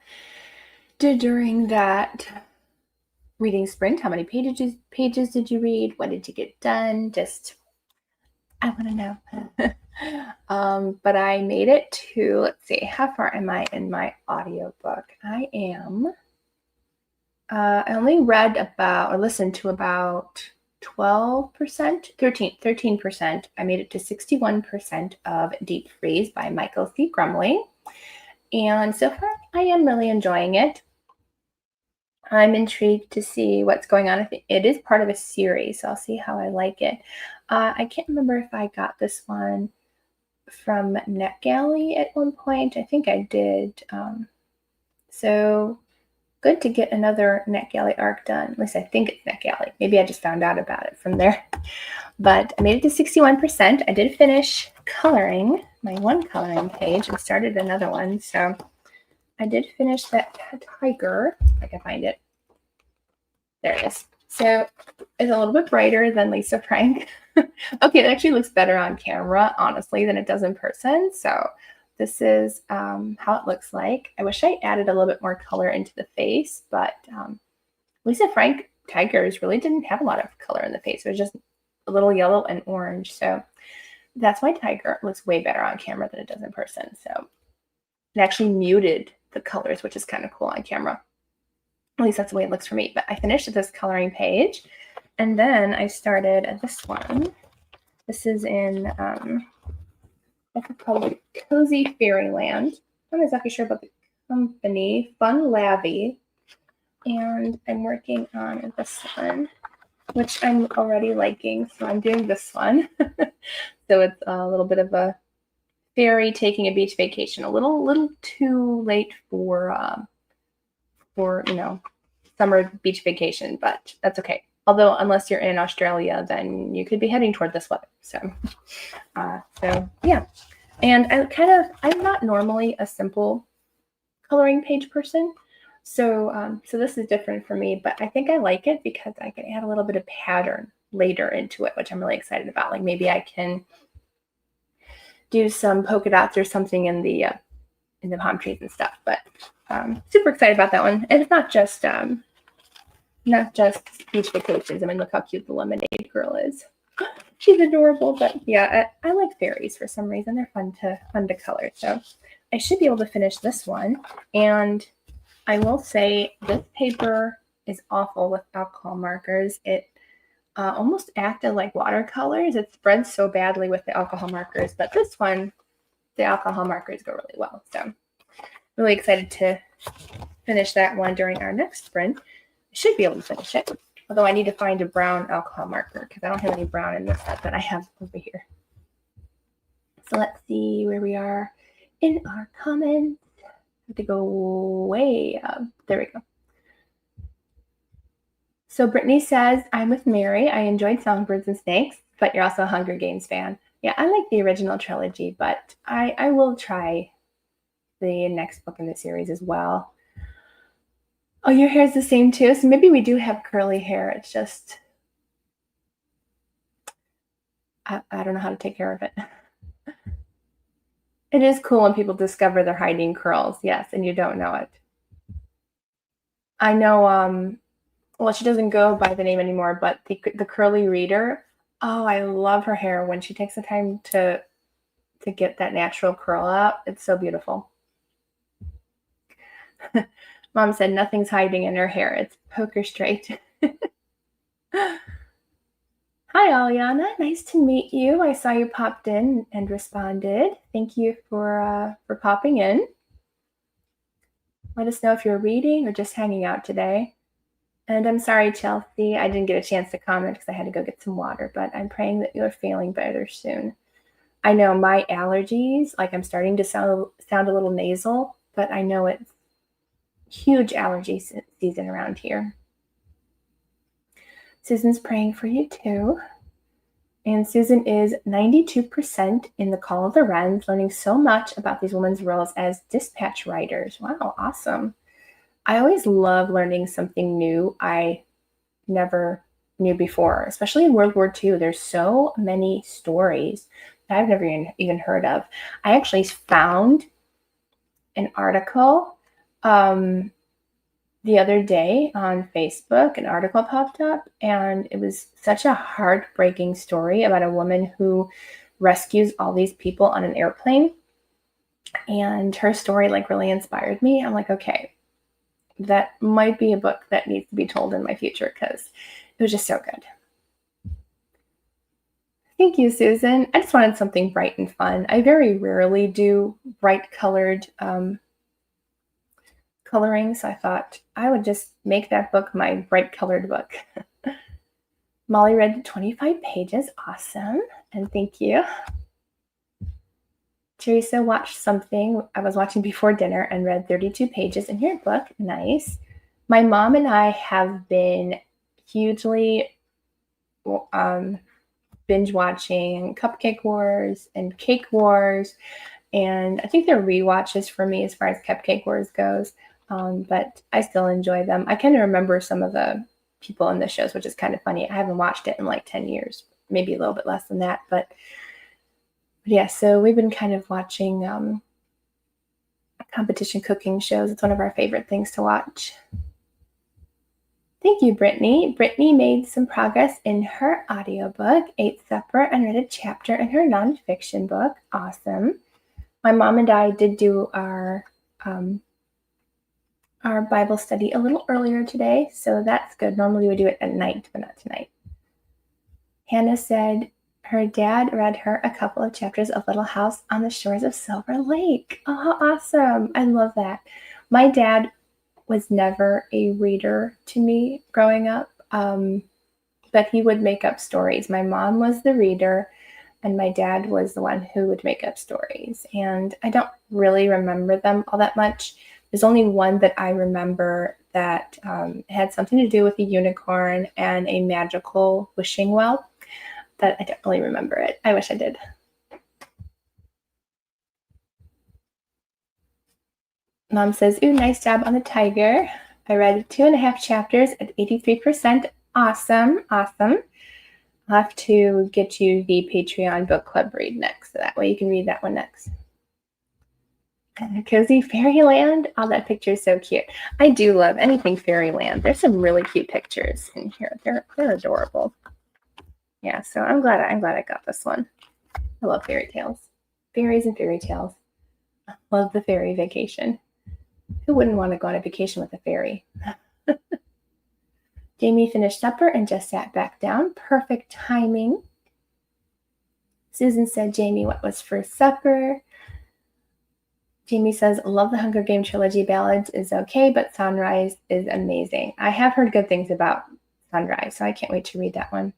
did during that reading sprint. How many pages did you read? What did you get done? I want to know. But I made it to, let's see, how far am I in my audiobook? I only read about or listened to about 12%, 13%. I made it to 61% of Deep Freeze by Michael C. Grumley. And so far, I am really enjoying it. I'm intrigued to see what's going on. It is part of a series, so I'll see how I like it. I can't remember if I got this one from NetGalley at one point. I think I did. So good to get another NetGalley arc done. At least I think it's NetGalley. Maybe I just found out about it from there. But I made it to 61%. I did finish coloring my one coloring page and started another one. So I did finish that tiger. If I can find it. There it is. So it's a little bit brighter than Lisa Frank. Okay, it actually looks better on camera, honestly, than it does in person. So this is how it looks like. I wish I added a little bit more color into the face, but Lisa Frank tigers really didn't have a lot of color in the face. It was just a little yellow and orange. So that's why tiger looks way better on camera than it does in person. So it actually muted the colors, which is kind of cool on camera. At least that's the way it looks for me. But I finished this coloring page, and then I started this one. This is in, what's it called? Cozy Fairyland. I'm not exactly sure about the company. Fun Lavvy. And I'm working on this one, which I'm already liking. So I'm doing this one. So it's a little bit of a fairy taking a beach vacation. A little too late for summer beach vacation, but that's okay. Although unless you're in Australia, then you could be heading toward this weather. So yeah. And I'm not normally a simple coloring page person. So this is different for me, but I think I like it because I can add a little bit of pattern later into it, which I'm really excited about. Like maybe I can do some polka dots or something in the palm trees and stuff, but super excited about that one. And it's not just beach vacations. I mean, look how cute the lemonade girl is. She's adorable, but yeah, I like fairies for some reason. They're fun to color. So I should be able to finish this one. And I will say this paper is awful with alcohol markers. It almost acted like watercolors. It spreads so badly with the alcohol markers, but this one, the alcohol markers go really well. So really excited to finish that one during our next sprint. I should be able to finish it, although I need to find a brown alcohol marker because I don't have any brown in this set that I have over here. So let's see where we are in our comments. I have to go way up. There we go. So Brittany says, I'm with Mary. I enjoyed Songbirds and Snakes, but you're also a Hunger Games fan. Yeah, I like the original trilogy, but I will try the next book in the series as well. Oh, your hair is the same too? So maybe we do have curly hair. It's just, I don't know how to take care of it. It is cool when people discover they're hiding curls, yes, and you don't know it. I know, well, she doesn't go by the name anymore, but the Curly Reader, oh, I love her hair when she takes the time to get that natural curl out. It's so beautiful. Mom said nothing's hiding in her hair. It's poker straight. Hi, Aliana. Nice to meet you. I saw you popped in and responded. Thank you for popping in. Let us know if you're reading or just hanging out today. And I'm sorry, Chelsea, I didn't get a chance to comment because I had to go get some water, but I'm praying that you're feeling better soon. I know my allergies, like I'm starting to sound a little nasal, but I know it's huge allergy season around here. Susan's praying for you too. And Susan is 92% in the Call of the Wrens, learning so much about these women's roles as dispatch writers. Wow, awesome. I always love learning something new I never knew before, especially in World War II. There's so many stories I've never even heard of. I actually found an article the other day on Facebook. An article popped up, and it was such a heartbreaking story about a woman who rescues all these people on an airplane. And her story like really inspired me. I'm like, okay, that might be a book that needs to be told in my future because it was just so good. Thank you, Susan. I just wanted something bright and fun. I very rarely do bright colored coloring, so I thought I would just make that book my bright colored book. Molly read 25 pages. Awesome. And thank you. Teresa watched something I was watching before dinner and read 32 pages in your book. Nice. My mom and I have been hugely binge watching Cupcake Wars and Cake Wars. And I think they're rewatches for me as far as Cupcake Wars goes. But I still enjoy them. I kind of remember some of the people in the shows, which is kind of funny. I haven't watched it in like 10 years, maybe a little bit less than that. But yeah, so we've been kind of watching competition cooking shows. It's one of our favorite things to watch. Thank you, Brittany. Brittany made some progress in her audiobook, ate supper, and read a chapter in her nonfiction book. Awesome. My mom and I did do our Bible study a little earlier today, so that's good. Normally we do it at night, but not tonight. Hannah said her dad read her a couple of chapters of Little House on the Shores of Silver Lake. Oh, awesome. I love that. My dad was never a reader to me growing up, but he would make up stories. My mom was the reader, and my dad was the one who would make up stories. And I don't really remember them all that much. There's only one that I remember that had something to do with a unicorn and a magical wishing well, but I don't really remember it. I wish I did. Mom says, ooh, nice job on the tiger. I read 2.5 chapters at 83%. Awesome, awesome. I'll have to get you the Patreon book club read next, so that way you can read that one next. Cozy Fairyland. Oh, that picture is so cute. I do love anything Fairyland. There's some really cute pictures in here. They're adorable. Yeah, so I'm glad I got this one. I love fairy tales. Fairies and fairy tales. I love the fairy vacation. Who wouldn't want to go on a vacation with a fairy? Jamie finished supper and just sat back down. Perfect timing. Susan said, Jamie, what was for supper? Jamie says, love the Hunger Game trilogy. Ballads is okay, but Sunrise is amazing. I have heard good things about Sunrise, so I can't wait to read that one.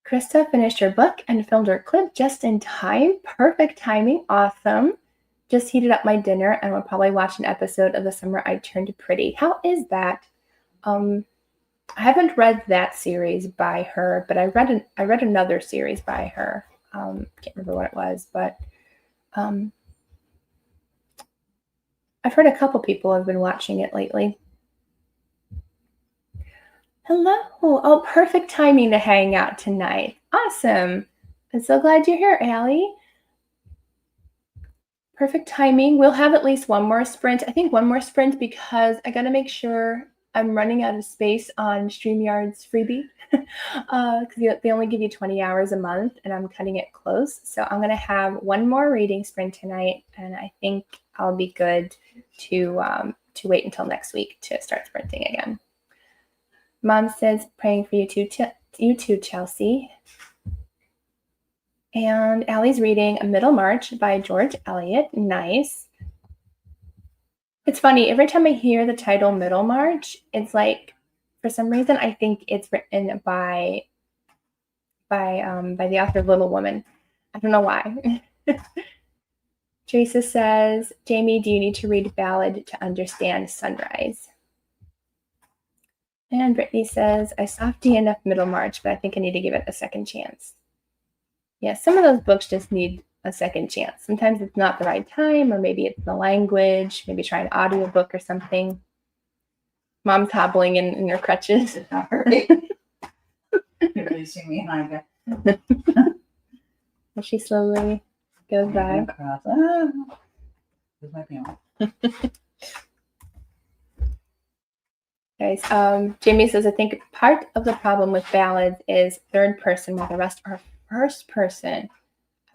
Krista finished her book and filmed her clip just in time. Perfect timing. Awesome. Just heated up my dinner and will probably watch an episode of The Summer I Turned Pretty. How is that? I haven't read that series by her, but I read another series by her. Can't remember what it was, but I've heard a couple people have been watching it lately. Hello. Oh, perfect timing to hang out tonight. Awesome. I'm so glad you're here, Allie. Perfect timing. We'll have at least one more sprint. I think one more sprint because I got to make sure I'm running out of space on StreamYard's freebie because they only give you 20 hours a month and I'm cutting it close. So I'm going to have one more reading sprint tonight, and I think I'll be good to wait until next week to start sprinting again. Mom says, praying for you too, Chelsea. And Allie's reading Middlemarch by George Eliot. Nice. It's funny, every time I hear the title Middlemarch, it's like, for some reason, I think it's written by the author of Little Woman. I don't know why. Teresa says, Jamie, do you need to read Ballad to understand Sunrise? And Brittany says, I softy enough Middlemarch, but I think I need to give it a second chance. Yeah, some of those books just need a second chance. Sometimes it's not the right time, or maybe it's the language, maybe try an audiobook or something. Mom's hobbling in her crutches. It's not hurting. You're releasing me and I go. as she slowly goes by. Across. Where's my panel? Guys, Jamie says, I think part of the problem with ballads is third person while the rest are first person.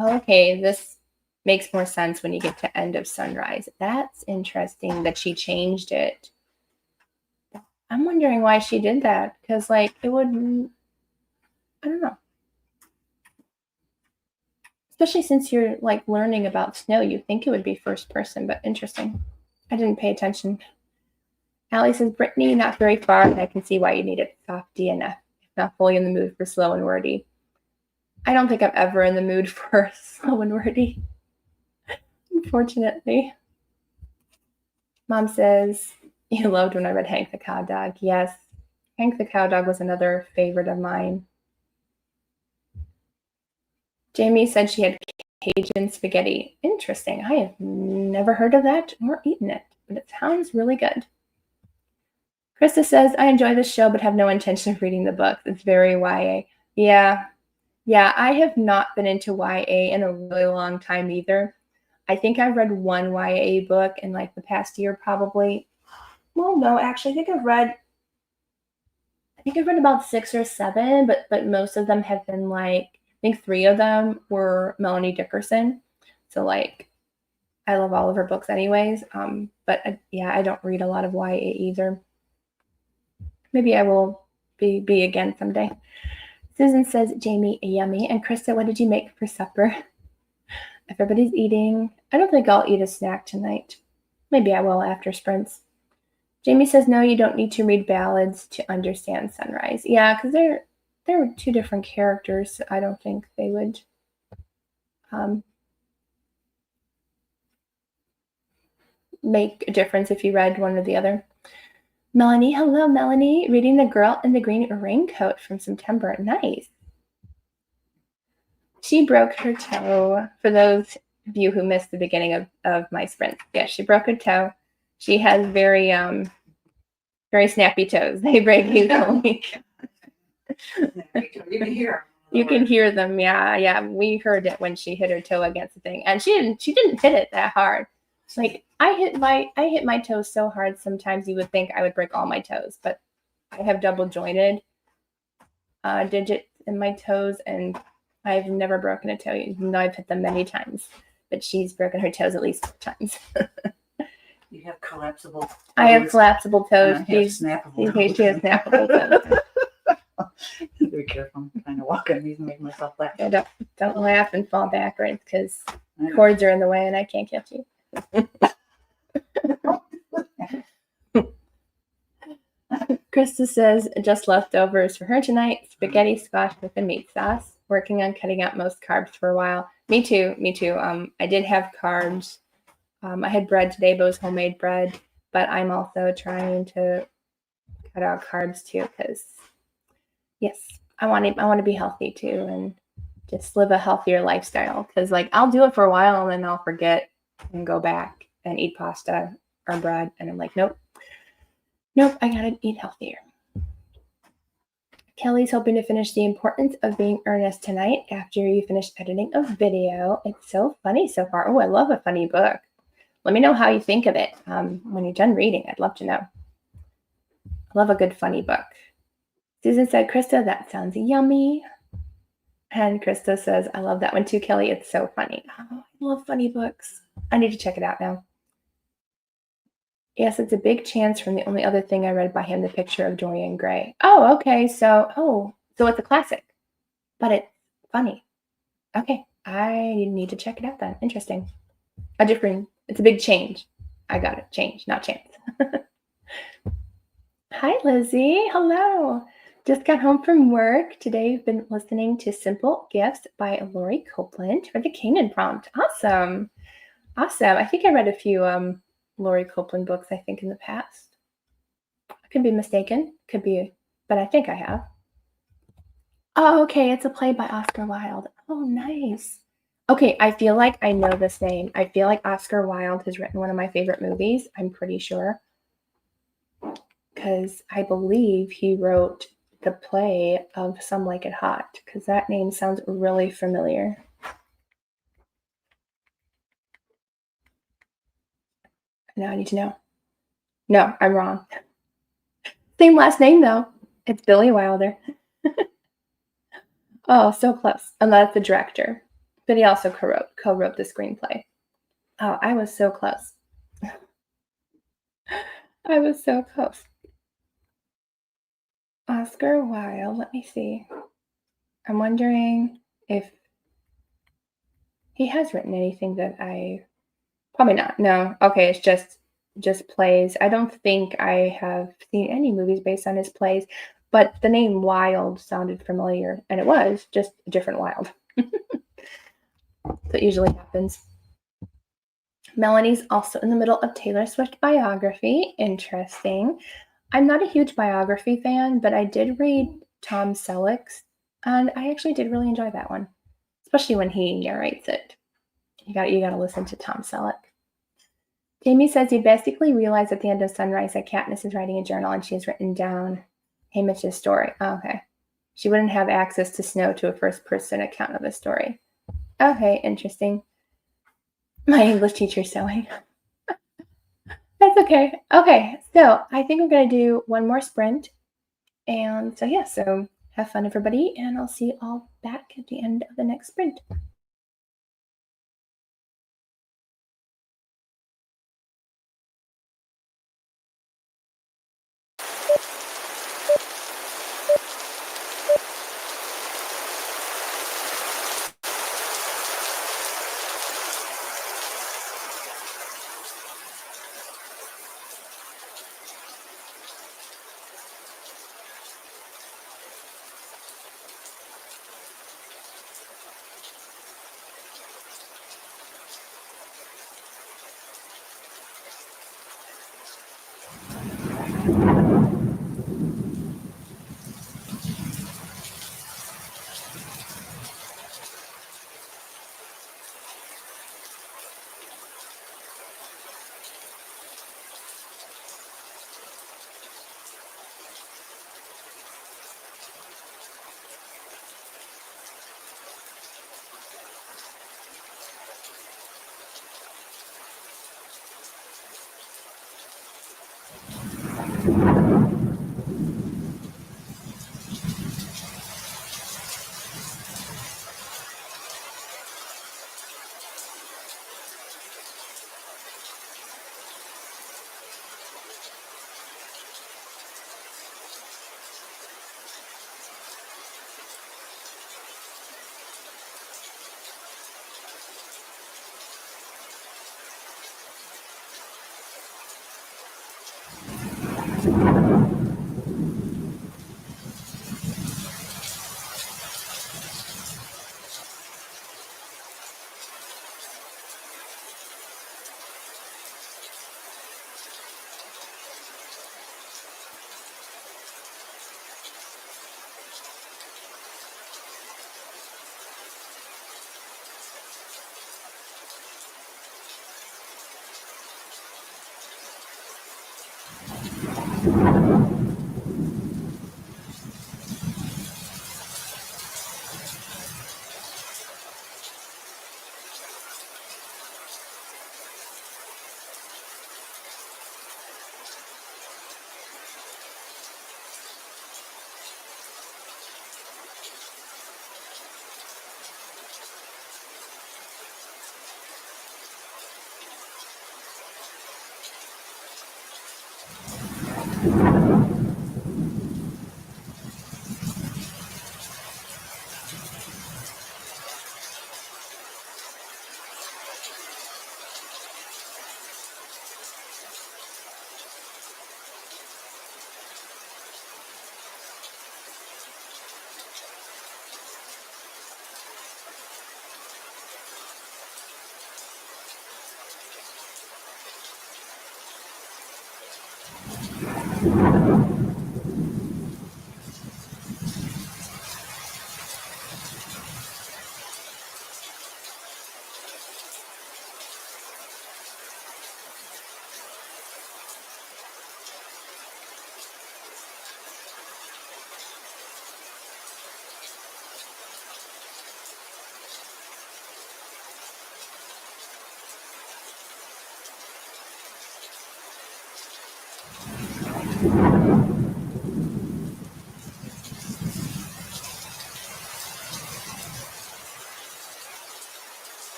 Okay, this makes more sense when you get to End of Sunrise. That's interesting that she changed it. I'm wondering why she did that, because like it would, I don't know. Especially since you're like learning about snow, you think it would be first person, but interesting. I didn't pay attention. Allie says, Brittany, not very far, and I can see why you need a soft DNF, if not fully in the mood for slow and wordy. I don't think I'm ever in the mood for slow and wordy, unfortunately. Mom says, you loved when I read Hank the Cow Dog. Yes, Hank the Cow Dog was another favorite of mine. Jamie said she had Cajun spaghetti. Interesting. I have never heard of that or eaten it, but it sounds really good. Krista says, I enjoy this show, but have no intention of reading the books. It's very YA. Yeah, I have not been into YA in a really long time either. I think I've read one YA book in like the past year, probably. Well, no, actually, I think I've read about 6 or 7, but most of them have been like, I think 3 of them were Melanie Dickerson. So like, I love all of her books anyways. But yeah, I don't read a lot of YA either. Maybe I will be again someday. Susan says, Jamie, yummy. And Krista, what did you make for supper? Everybody's eating. I don't think I'll eat a snack tonight. Maybe I will after sprints. Jamie says, no, you don't need to read ballads to understand Sunrise. Yeah, because they're 2 different characters. So I don't think they would make a difference if you read one or the other. Melanie, hello, Melanie. Reading The Girl in the Green Raincoat from September. Nice. She broke her toe. For those of you who missed the beginning of my sprint, yes, she broke her toe. She has very snappy toes. They break easily. You can hear them. Yeah. We heard it when she hit her toe against the thing, and she didn't hit it that hard. Like I hit my toes so hard. Sometimes you would think I would break all my toes, but I have double jointed digits in my toes, and I've never broken a toe. Even though I've hit them many times, but she's broken her toes at least 4 times. You have collapsible toes. I have collapsible toes. She has snappable toes. She has snappable toes. Be careful. I'm trying to walk on these and make myself laugh. Yeah, don't laugh and fall backwards because cords are in the way and I can't catch you. Krista says, just leftovers for her tonight. Spaghetti squash with a meat sauce. Working on cutting out most carbs for a while. Me too. I did have carbs. I had bread today, but it was homemade bread. But I'm also trying to cut out carbs too because, yes, I want to be healthy too and just live a healthier lifestyle. Because like I'll do it for a while and then I'll forget and go back and eat pasta or bread. And I'm like, nope, I gotta eat healthier. Kelly's hoping to finish The Importance of Being Earnest tonight after you finish editing a video. It's so funny so far. Oh, I love a funny book. Let me know how you think of it when you're done reading. I'd love to know. I love a good funny book. Susan said, Krista, that sounds yummy. And Krista says, I love that one too, Kelly. It's so funny. Oh, I love funny books. I need to check it out now. Yes, it's a big chance from the only other thing I read by him, The Picture of Dorian Gray. Oh, okay. So it's a classic, but it's funny. Okay, I need to check it out then. Interesting. It's a big change. I got it. Change, not chance. Hi, Lizzie. Hello. Just got home from work. Today I've been listening to Simple Gifts by Lori Copeland for the Canaan prompt. Awesome. I think I read a few Lori Copeland books, I think, in the past. I could be mistaken. Could be, but I think I have. Oh, okay. It's a play by Oscar Wilde. Oh, nice. Okay, I feel like I know this name. I feel like Oscar Wilde has written one of my favorite movies. I'm pretty sure. Because I believe he wrote the play of Some Like It Hot. Because that name sounds really familiar. Now I need to know. No, I'm wrong. Same last name though. It's Billy Wilder. Oh, so close. And that's the director. But he also co-wrote the screenplay. Oh, I was so close. I was so close. Oscar Wilde. Let me see. I'm wondering if he has written anything that I probably not. No. Okay, it's just plays. I don't think I have seen any movies based on his plays, but the name Wilde sounded familiar, and it was just a different Wilde. That usually happens. Melanie's also in the middle of Taylor Swift biography. Interesting. I'm not a huge biography fan, but I did read Tom Selleck's, and I actually did really enjoy that one, especially when he narrates it. You gotta listen to Tom Selleck. Jamie says you basically realize at the end of Sunrise that Katniss is writing a journal and she has written down Haymitch's story. Oh, okay. She wouldn't have access to Snow to a first-person account of the story. Okay, interesting. My English teacher's sewing. That's okay. Okay, so I think I'm going to do one more sprint. And so, yeah, so have fun, everybody, and I'll see you all back at the end of the next sprint.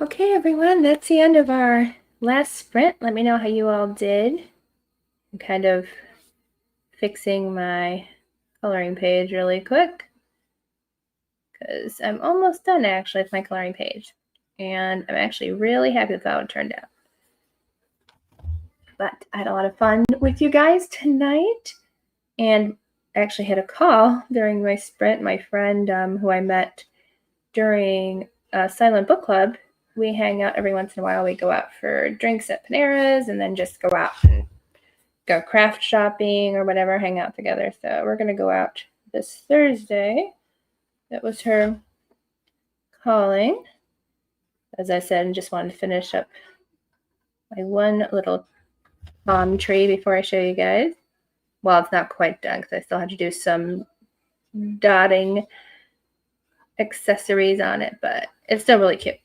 Okay, everyone, that's the end of our last sprint. Let me know how you all did. I'm kind of fixing my coloring page really quick because I'm almost done actually with my coloring page. And I'm actually really happy with how it turned out. But I had a lot of fun with you guys tonight. And I actually had a call during my sprint. My friend who I met during Silent Book Club, we hang out every once in a while. We go out for drinks at Panera's and then just go out and go craft shopping or whatever, hang out together. So we're going to go out this Thursday. That was her calling. As I said, and just wanted to finish up my one little tree before I show you guys. Well, it's not quite done because I still have to do some dotting accessories on it, but it's still really cute.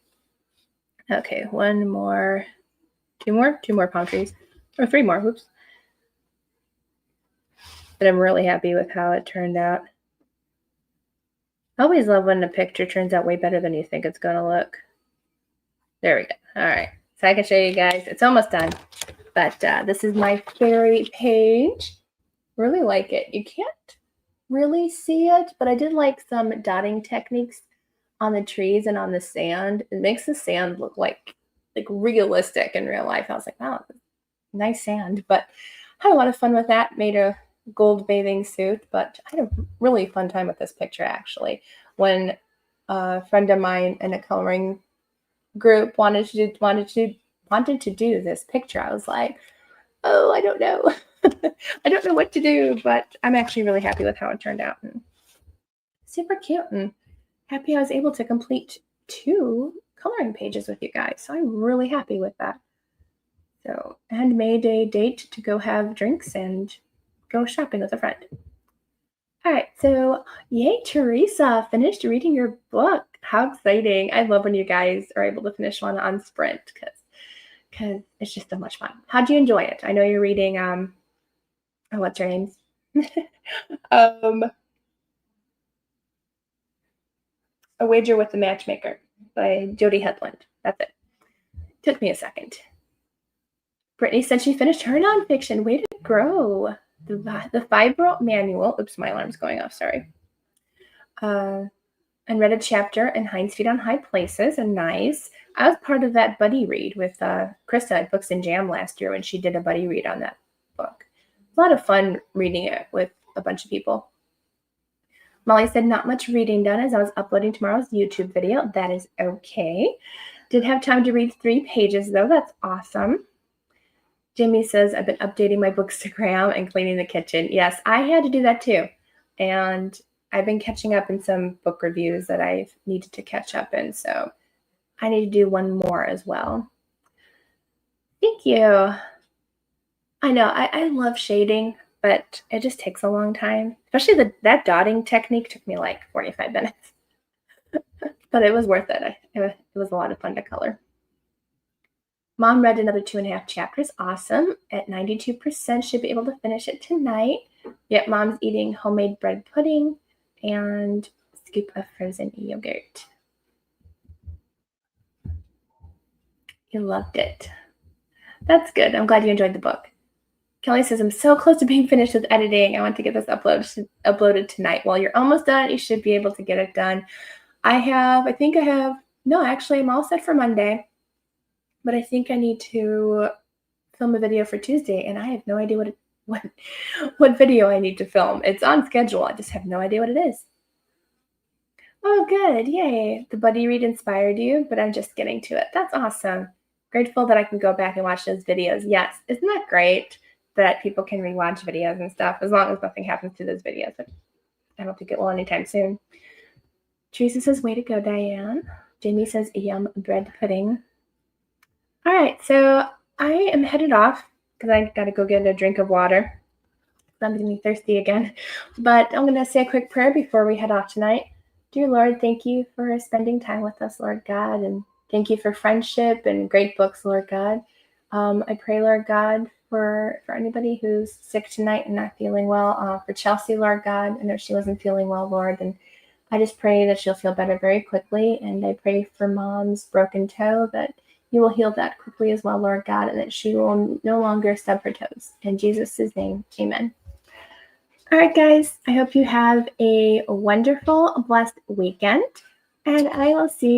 Okay, one more, two more palm trees, or three more, whoops. But I'm really happy with how it turned out. I always love when a picture turns out way better than you think it's gonna look. There we go. All right, so I can show you guys. It's almost done, but this is my fairy page. Really like it. You can't really see it, but I did like some dotting techniques on the trees and on the sand. It makes the sand look like realistic in real life. I was like, wow, nice sand. But I had a lot of fun with that. Made a gold bathing suit, but I had a really fun time with this picture actually. When a friend of mine in a coloring group wanted to do this picture, I was like, oh, I don't know. I don't know what to do, but I'm actually really happy with how it turned out. And super cute, and happy I was able to complete 2 coloring pages with you guys. So I'm really happy with that. So, and made a date to go have drinks and go shopping with a friend. All right, so yay, Teresa, finished reading your book. How exciting. I love when you guys are able to finish one on sprint because it's just so much fun. How'd you enjoy it? I know you're reading, what's her name? A Wager with the Matchmaker by Jody Hedlund. That's it. Took me a second. Brittany said she finished her nonfiction. Way to grow. The 5-year-old manual. Oops, my alarm's going off. Sorry. And read a chapter in Hind's Feet on High Places. And nice. I was part of that buddy read with Krista at Books and Jam last year when she did a buddy read on that book. A lot of fun reading it with a bunch of people. Molly said not much reading done as I was uploading tomorrow's YouTube video. That is okay. Did have time to read 3 pages though. That's awesome. Jimmy says I've been updating my Bookstagram and cleaning the kitchen. Yes, I had to do that too. And I've been catching up in some book reviews that I've needed to catch up in. So I need to do one more as well. Thank you. I know, I love shading, but it just takes a long time. Especially that dotting technique took me like 45 minutes. But it was worth it. It was a lot of fun to color. Mom read another 2.5 chapters. Awesome. At 92%, should be able to finish it tonight. Yet Mom's eating homemade bread pudding and a scoop of frozen yogurt. You loved it. That's good. I'm glad you enjoyed the book. Kelly says, I'm so close to being finished with editing. I want to get this uploaded tonight. Well, you're almost done. You should be able to get it done. Actually, I'm all set for Monday. But I think I need to film a video for Tuesday, and I have no idea what video I need to film. It's on schedule. I just have no idea what it is. Oh, good. Yay. The buddy read inspired you, but I'm just getting to it. That's awesome. Grateful that I can go back and watch those videos. Yes. Isn't that great that people can rewatch videos and stuff as long as nothing happens to those videos? But I don't think it will anytime soon. Teresa says, way to go, Diane. Jamie says, yum bread pudding. All right, so I am headed off because I got to go get a drink of water. I'm getting thirsty again. But I'm going to say a quick prayer before we head off tonight. Dear Lord, thank you for spending time with us, Lord God, and thank you for friendship and great books, Lord God. I pray, Lord God, for anybody who's sick tonight and not feeling well. For Chelsea, Lord God, I know she wasn't feeling well, Lord, and I just pray that she'll feel better very quickly. And I pray for Mom's broken toe that you will heal that quickly as well, Lord God, and that she will no longer stub her toes. In Jesus' name, amen. All right, guys, I hope you have a wonderful, blessed weekend, and I will see you